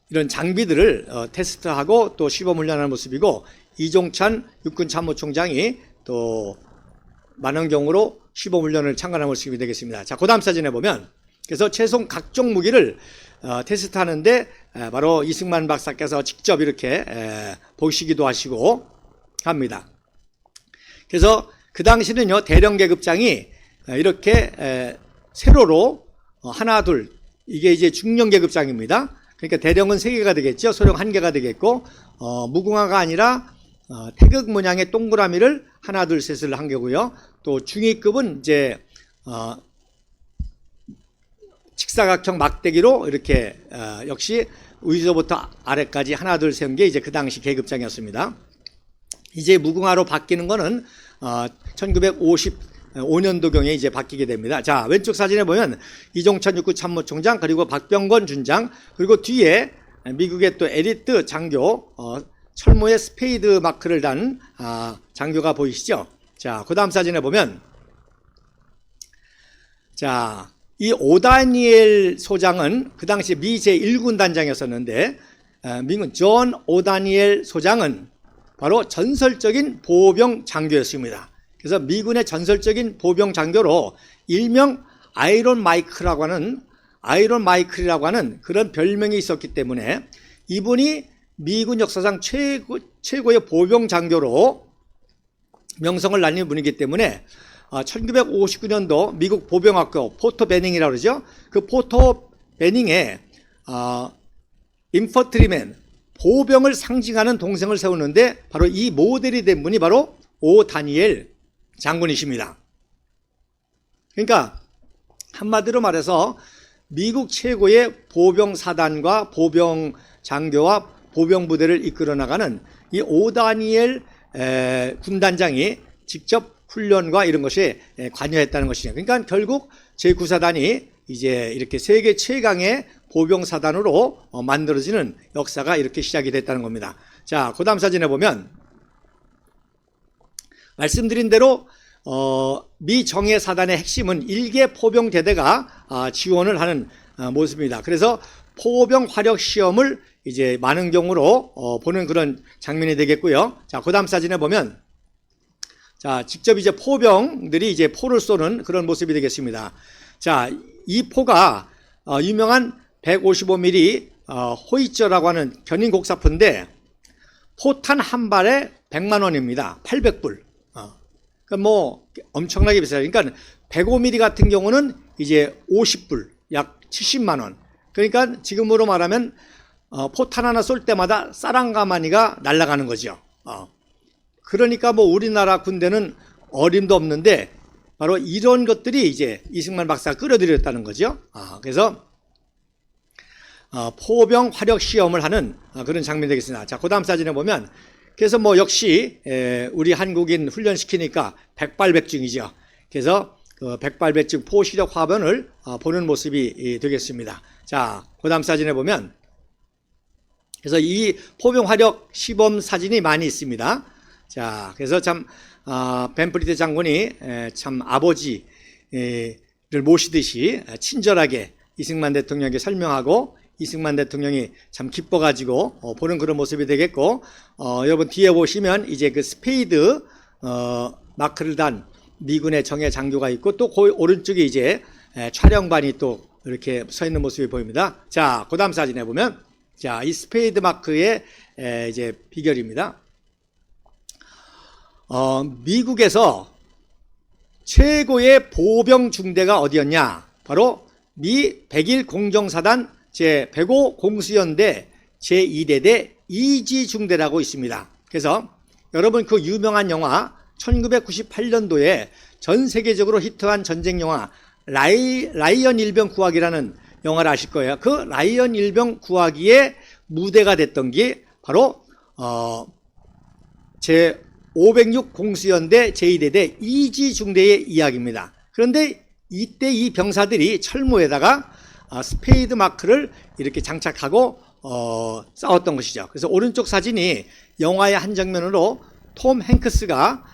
이런 장비들을 테스트하고 또 시범 훈련하는 모습이고 이종찬 육군 참모총장이 또 만원경으로 시범 훈련을 참관하는 모습이 되겠습니다. 자, 그 다음 사진에 보면 그래서 최소 각종 무기를 테스트하는데 바로 이승만 박사께서 직접 이렇게 보시기도 하시고 합니다. 그래서 그 당시는요 대령 계급장이 이렇게 세로로 하나 둘 이게 이제 중령 계급장입니다. 그러니까 대령은 3개가 되겠죠. 소령 1개가 되겠고 무궁화가 아니라 태극 모양의 동그라미를 하나 둘 셋을 한 개고요. 또 중위급은 이제 직사각형 막대기로 이렇게 역시 위서부터 아래까지 하나 둘 세 개 이제 그 당시 계급장이었습니다. 이제 무궁화로 바뀌는 거는 1955년도경에 이제 바뀌게 됩니다. 자, 왼쪽 사진에 보면 이종찬 육군 참모총장 그리고 박병건 준장 그리고 뒤에 미국의 또 엘리트 장교 철모에 스페이드 마크를 단 장교가 보이시죠? 자, 그 다음 사진에 보면 자, 이 오다니엘 소장은 그 당시 미 제1군 단장이었었는데 미군 존 오다니엘 소장은 바로 전설적인 보병 장교였습니다. 그래서 미군의 전설적인 보병 장교로 일명 아이론 마이클이라고 하는 그런 별명이 있었기 때문에 이분이 미군 역사상 최고의 보병 장교로 명성을 날린 분이기 때문에 1959년도 미국 보병학교 포터 베닝이라고 그러죠. 그 포터 베닝에 인퍼트리맨 보병을 상징하는 동생을 세우는데 바로 이 모델이 된 분이 바로 오 다니엘 장군이십니다. 그러니까 한마디로 말해서 미국 최고의 보병 사단과 보병 장교와 보병 부대를 이끌어 나가는 이 오 다니엘 군단장이 직접 훈련과 이런 것에 관여했다는 것이죠. 그러니까 결국 제9사단이 이제 이렇게 세계 최강의 보병사단으로 만들어지는 역사가 이렇게 시작이 됐다는 겁니다. 자, 그 다음 사진에 보면 말씀드린 대로 미 정예사단의 핵심은 1개 포병대대가 지원을 하는 모습입니다. 그래서 포병 화력 시험을 이제 많은 경우로 보는 그런 장면이 되겠고요. 자, 그 다음 사진에 보면 자, 직접 이제 포병들이 이제 포를 쏘는 그런 모습이 되겠습니다. 자, 이 포가 유명한 155mm 호이처라고 하는 견인 곡사포인데 포탄 한 발에 100만 원입니다. 800불. 그러니까 뭐 엄청나게 비싸요. 그러니까 105mm 같은 경우는 이제 50불, 약 70만 원. 그러니까 지금으로 말하면 포탄 하나 쏠 때마다 쌀한가마니가 날아가는 거죠. 그러니까 뭐 우리나라 군대는 어림도 없는데 바로 이런 것들이 이제 이승만 박사가 끌어들였다는 거죠. 그래서 포병 화력 시험을 하는 그런 장면이 되겠습니다. 자, 그 다음 사진에 보면 그래서 뭐 역시 우리 한국인 훈련시키니까 백발백중이죠. 그래서 그 백발백중 포시력 화변을 보는 모습이 되겠습니다. 자, 그 다음 사진에 보면 그래서 이 포병 화력 시범 사진이 많이 있습니다. 자, 그래서 참 벤프리드 장군이 참 아버지를 모시듯이 친절하게 이승만 대통령에게 설명하고 이승만 대통령이 참 기뻐가지고 보는 그런 모습이 되겠고, 여러분 뒤에 보시면 이제 그 스페이드 마크를 단 미군의 정예 장교가 있고 또 그 오른쪽에 이제 촬영반이 또 이렇게 서 있는 모습이 보입니다. 자, 그 다음 사진에 보면 자, 이 스페이드 마크의 이제 비결입니다. 미국에서 최고의 보병 중대가 어디였냐? 바로 미 101 공정사단 제105 공수연대 제2대대 이지중대라고 있습니다. 그래서 여러분 그 유명한 영화 1998년도에 전 세계적으로 히트한 전쟁 영화 라이언 일병 구하기라는 영화를 아실 거예요. 그 라이언 일병 구하기의 무대가 됐던 게 바로 제506 공수연대 제2대대 이지중대의 이야기입니다. 그런데 이때 이 병사들이 철모에다가 스페이드 마크를 이렇게 장착하고 싸웠던 것이죠. 그래서 오른쪽 사진이 영화의 한 장면으로 톰 행크스가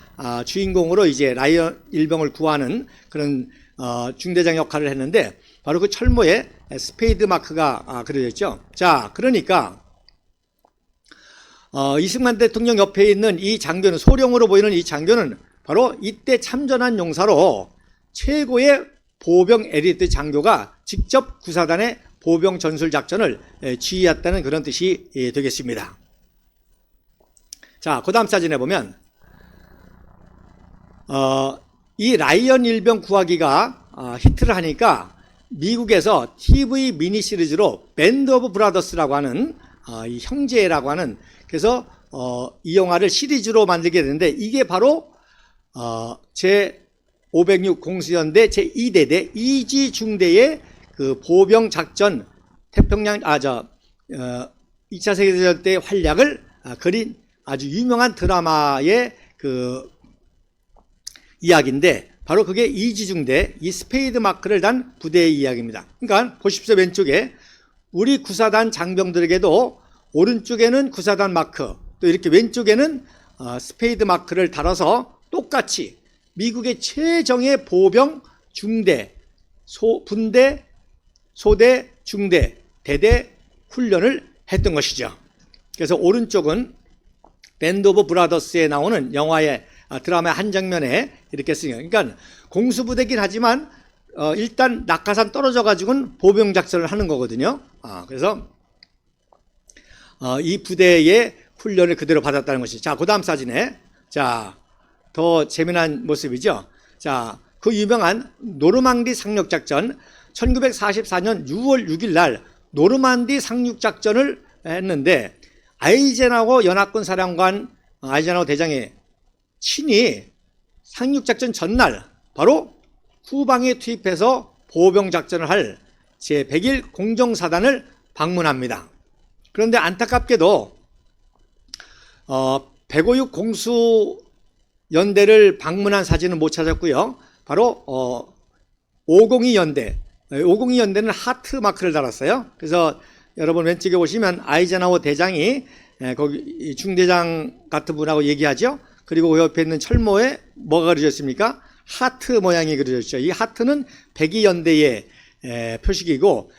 주인공으로 이제 라이언 일병을 구하는 그런 중대장 역할을 했는데 바로 그 철모에 스페이드 마크가 그려져 있죠. 자, 그러니까 이승만 대통령 옆에 있는 이 장교는, 소령으로 보이는 이 장교는 바로 이때 참전한 용사로 최고의 보병 엘리트 장교가 직접 구사단의 보병 전술 작전을 지휘했다는 그런 뜻이 되겠습니다. 자, 그 다음 사진에 보면 이 라이언 일병 구하기가 히트를 하니까 미국에서 TV 미니 시리즈로 밴드 오브 브라더스라고 하는 이 형제라고 하는, 그래서 이 영화를 시리즈로 만들게 되는데 이게 바로 제506 공수연대 제2대대 이지중대의 그 보병 작전 태평양 2차 세계대전 때 활약을 그린 아주 유명한 드라마의 그 이야기인데 바로 그게 이지중대 이 스페이드 마크를 단 부대의 이야기입니다. 그러니까 보십시오. 왼쪽에 우리 구사단 장병들에게도 오른쪽에는 구사단 마크, 또 이렇게 왼쪽에는 스페이드 마크를 달아서 똑같이 미국의 최정예 보병 중대, 분대, 소대, 중대, 대대 훈련을 했던 것이죠. 그래서 오른쪽은 밴드 오브 브라더스에 나오는 영화의 드라마의 한 장면에 이렇게 쓰여요. 그러니까 공수부대긴 하지만 일단 낙하산 떨어져 가지고는 보병 작전을 하는 거거든요. 그래서 이 부대의 훈련을 그대로 받았다는 것이. 자, 그 다음 사진에 자, 더 재미난 모습이죠. 자, 그 유명한 노르망디 상륙 작전 1944년 6월 6일 날 노르망디 상륙 작전을 했는데 아이젠하워 연합군 사령관 아이젠하워 대장이 친히 상륙작전 전날 바로 후방에 투입해서 보병작전을 할 제101 공정사단을 방문합니다. 그런데 안타깝게도 156 공수연대를 방문한 사진은 못 찾았고요. 바로 502연대, 502연대는 하트 마크를 달았어요. 그래서 여러분 왼쪽에 보시면 아이젠하워 대장이 거기 중대장 같은 분하고 얘기하죠. 그리고 그 옆에 있는 철모에 뭐가 그려졌습니까? 하트 모양이 그려졌죠. 이 하트는 102연대의 표식이고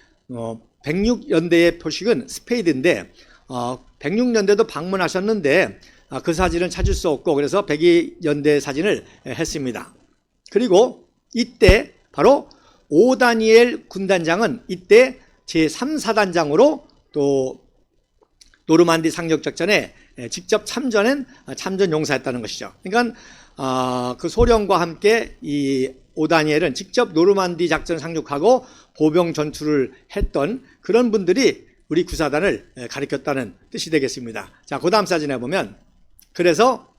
106연대의 표식은 스페이드인데 106연대도 방문하셨는데 그 사진을 찾을 수 없고 그래서 102연대 사진을 했습니다. 그리고 이때 바로 오다니엘 군단장은 이때 제3사단장으로 또 노르만디 상륙작전에 직접 참전 용사였다는 것이죠. 그러니까 그 소련과 함께 이 오다니엘은 직접 노르만디 작전 상륙하고 보병 전투를 했던 그런 분들이 우리 구사단을 가리켰다는 뜻이 되겠습니다. 자, 그 다음 사진에 보면 그래서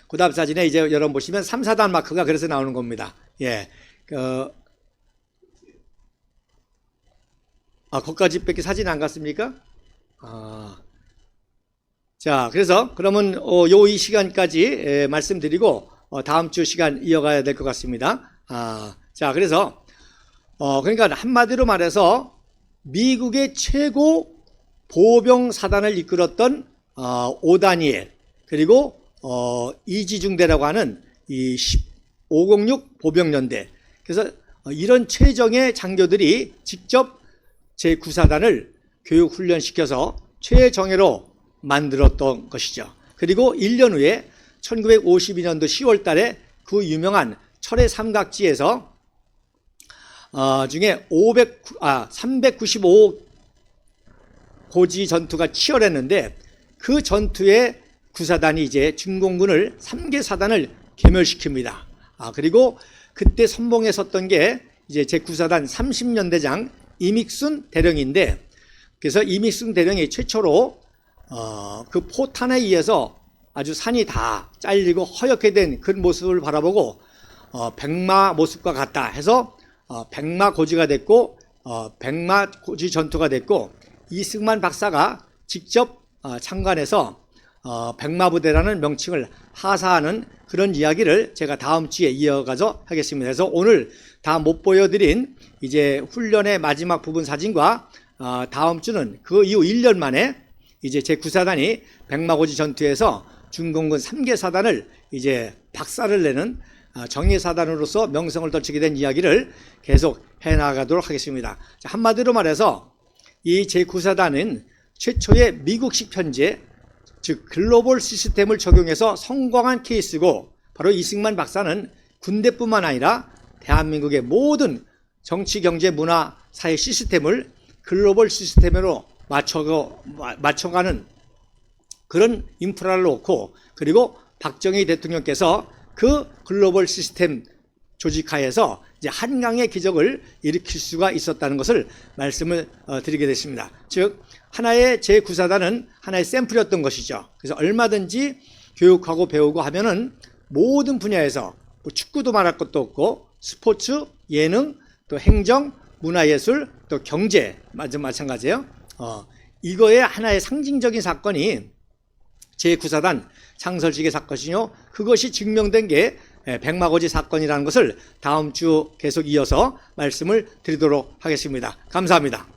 그 다음 사진에 이제 여러분 보시면 3사단 마크가 그래서 나오는 겁니다. 예. 거기까지밖에 사진 안 갔습니까? 자, 그래서 그러면 이 시간까지 말씀드리고 다음 주 시간 이어가야 될 것 같습니다. 자, 그래서 그러니까 한마디로 말해서 미국의 최고 보병 사단을 이끌었던 오다니엘 그리고 이지중대라고 하는 이 506 보병연대, 그래서 이런 최정예 장교들이 직접 제9사단을 교육 훈련시켜서 최정예로 만들었던 것이죠. 그리고 1년 후에 1952년도 10월 달에 그 유명한 철의 삼각지에서 중에 395 고지 전투가 치열했는데 그 전투에 제9사단이 이제 중공군을 3개 사단을 괴멸시킵니다. 그리고 그때 선봉에 섰던 게 이제 제9사단 30년대장 이믹순 대령인데, 그래서 이믹순 대령이 최초로 그 포탄에 의해서 아주 산이 다 잘리고 허옇게 된 그 모습을 바라보고 백마 모습과 같다 해서 백마고지가 됐고, 백마고지 전투가 됐고, 이승만 박사가 직접 참관해서 백마부대라는 명칭을 하사하는 그런 이야기를 제가 다음 주에 이어가서 하겠습니다. 그래서 오늘 다 못 보여드린 이제 훈련의 마지막 부분 사진과 다음 주는 그 이후 1년 만에 이제 제9사단이 백마고지 전투에서 중공군 3개 사단을 이제 박살을 내는 정예사단으로서 명성을 떨치게 된 이야기를 계속 해나가도록 하겠습니다. 한마디로 말해서 이 제9사단은 최초의 미국식 편제, 즉 글로벌 시스템을 적용해서 성공한 케이스고, 바로 이승만 박사는 군대뿐만 아니라 대한민국의 모든 정치, 경제, 문화, 사회 시스템을 글로벌 시스템으로 맞춰가는 그런 인프라를 놓고, 그리고 박정희 대통령께서 그 글로벌 시스템 조직하에서 이제 한강의 기적을 일으킬 수가 있었다는 것을 말씀을 드리게 됐습니다. 즉 하나의 제9사단은 하나의 샘플이었던 것이죠. 그래서 얼마든지 교육하고 배우고 하면은 모든 분야에서 뭐 축구도 말할 것도 없고, 스포츠, 예능, 또 행정, 문화예술, 또 경제 마찬가지예요. 이거의 하나의 상징적인 사건이 제9사단 창설식의 사건이요, 그것이 증명된 게 백마고지 사건이라는 것을 다음 주 계속 이어서 말씀을 드리도록 하겠습니다. 감사합니다.